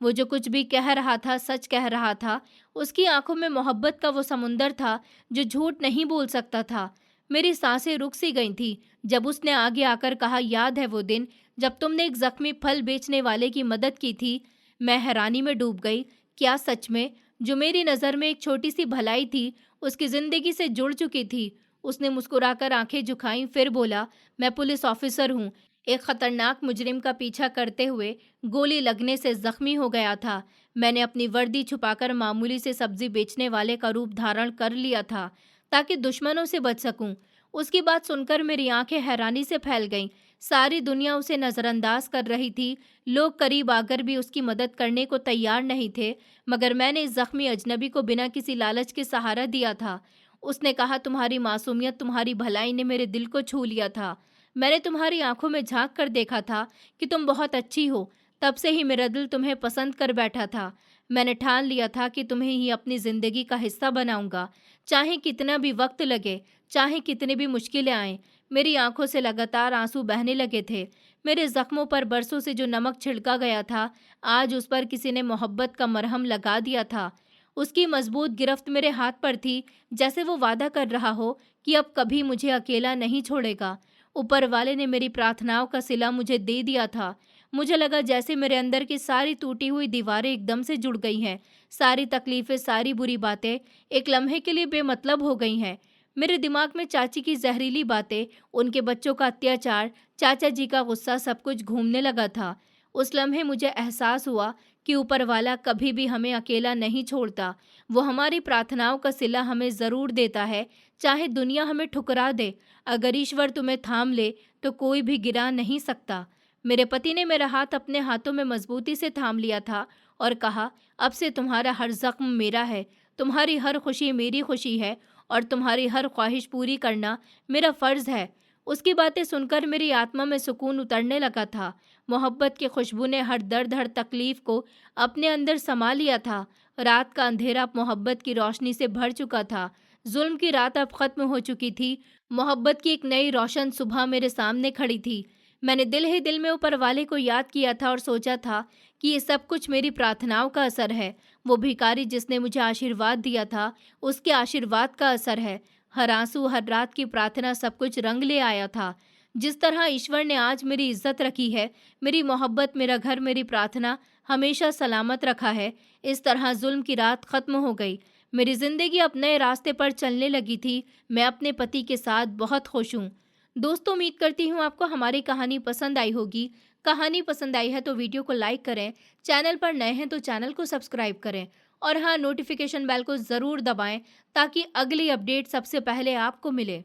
वो जो कुछ भी कह रहा था, सच कह रहा था। उसकी आंखों में मोहब्बत का वो समुंदर था जो झूठ नहीं बोल सकता था। मेरी सांसें रुक सी गई थी जब उसने आगे आकर कहा, याद है वो दिन जब तुमने एक जख्मी फल बेचने वाले की मदद की थी? मैं हैरानी में डूब गई। क्या सच में? जो मेरी नज़र में एक छोटी सी भलाई थी, उसकी जिंदगी से जुड़ चुकी थी। उसने मुस्कुराकर आंखें झुकाईं, फिर बोला, मैं पुलिस ऑफिसर हूँ। एक खतरनाक मुजरिम का पीछा करते हुए गोली लगने से जख्मी हो गया था। मैंने अपनी वर्दी छुपाकर मामूली से सब्जी बेचने वाले का रूप धारण कर लिया था, ताकि दुश्मनों से बच सकूं। उसकी बात सुनकर मेरी आंखें हैरानी से फैल गईं। सारी दुनिया उसे नज़रअंदाज कर रही थी। लोग करीब आकर भी उसकी मदद करने को तैयार नहीं थे, मगर मैंने इस जख्मी अजनबी को बिना किसी लालच के सहारा दिया था। उसने कहा, तुम्हारी मासूमियत, तुम्हारी भलाई ने मेरे दिल को छू लिया था। मैंने तुम्हारी आंखों में झांक कर देखा था कि तुम बहुत अच्छी हो। तब से ही मेरा दिल तुम्हें पसंद कर बैठा था। मैंने ठान लिया था कि तुम्हें ही अपनी ज़िंदगी का हिस्सा बनाऊंगा, चाहे कितना भी वक्त लगे, चाहे कितनी भी मुश्किलें आएं। मेरी आंखों से लगातार आंसू बहने लगे थे। मेरे जख्मों पर बरसों से जो नमक छिड़का गया था, आज उस पर किसी ने मोहब्बत का मरहम लगा दिया था। उसकी मजबूत गिरफ्त मेरे हाथ पर थी, जैसे वो वादा कर रहा हो कि अब कभी मुझे अकेला नहीं छोड़ेगा। ऊपर वाले ने मेरी प्रार्थनाओं का सिला मुझे दे दिया था। मुझे लगा जैसे मेरे अंदर की सारी टूटी हुई दीवारें एकदम से जुड़ गई हैं। सारी तकलीफें, सारी बुरी बातें एक लम्हे के लिए बेमतलब हो गई हैं। मेरे दिमाग में चाची की जहरीली बातें, उनके बच्चों का अत्याचार, चाचा जी का गुस्सा, सब कुछ घूमने लगा था। उस लम्हे मुझे एहसास हुआ कि ऊपर वाला कभी भी हमें अकेला नहीं छोड़ता। वो हमारी प्रार्थनाओं का सिला हमें ज़रूर देता है, चाहे दुनिया हमें ठुकरा दे। अगर ईश्वर तुम्हें थाम ले तो कोई भी गिरा नहीं सकता। मेरे पति ने मेरा हाथ अपने हाथों में मजबूती से थाम लिया था और कहा, अब से तुम्हारा हर जख्म मेरा है, तुम्हारी हर खुशी मेरी खुशी है और तुम्हारी हर ख्वाहिश पूरी करना मेरा फ़र्ज़ है। उसकी बातें सुनकर मेरी आत्मा में सुकून उतरने लगा था। मोहब्बत की खुशबू ने हर दर्द, हर तकलीफ को अपने अंदर समा लिया था। रात का अंधेरा मोहब्बत की रोशनी से भर चुका था। जुल्म की रात अब ख़त्म हो चुकी थी। मोहब्बत की एक नई रोशन सुबह मेरे सामने खड़ी थी। मैंने दिल ही दिल में ऊपर वाले को याद किया था और सोचा था कि ये सब कुछ मेरी प्रार्थनाओं का असर है। वो भिखारी जिसने मुझे आशीर्वाद दिया था, उसके आशीर्वाद का असर है। हर आंसू, हर रात की प्रार्थना सब कुछ रंग ले आया था। जिस तरह ईश्वर ने आज मेरी इज्जत रखी है, मेरी मोहब्बत, मेरा घर, मेरी प्रार्थना हमेशा सलामत रखा है, इस तरह जुल्म की रात खत्म हो गई। मेरी जिंदगी अब नए रास्ते पर चलने लगी थी। मैं अपने पति के साथ बहुत खुश हूँ। दोस्तों, उम्मीद करती हूँ आपको हमारी कहानी पसंद आई होगी। कहानी पसंद आई है तो वीडियो को लाइक करें, चैनल पर नए हैं तो चैनल को सब्सक्राइब करें और हाँ, नोटिफिकेशन बेल को ज़रूर दबाएं ताकि अगली अपडेट सबसे पहले आपको मिले।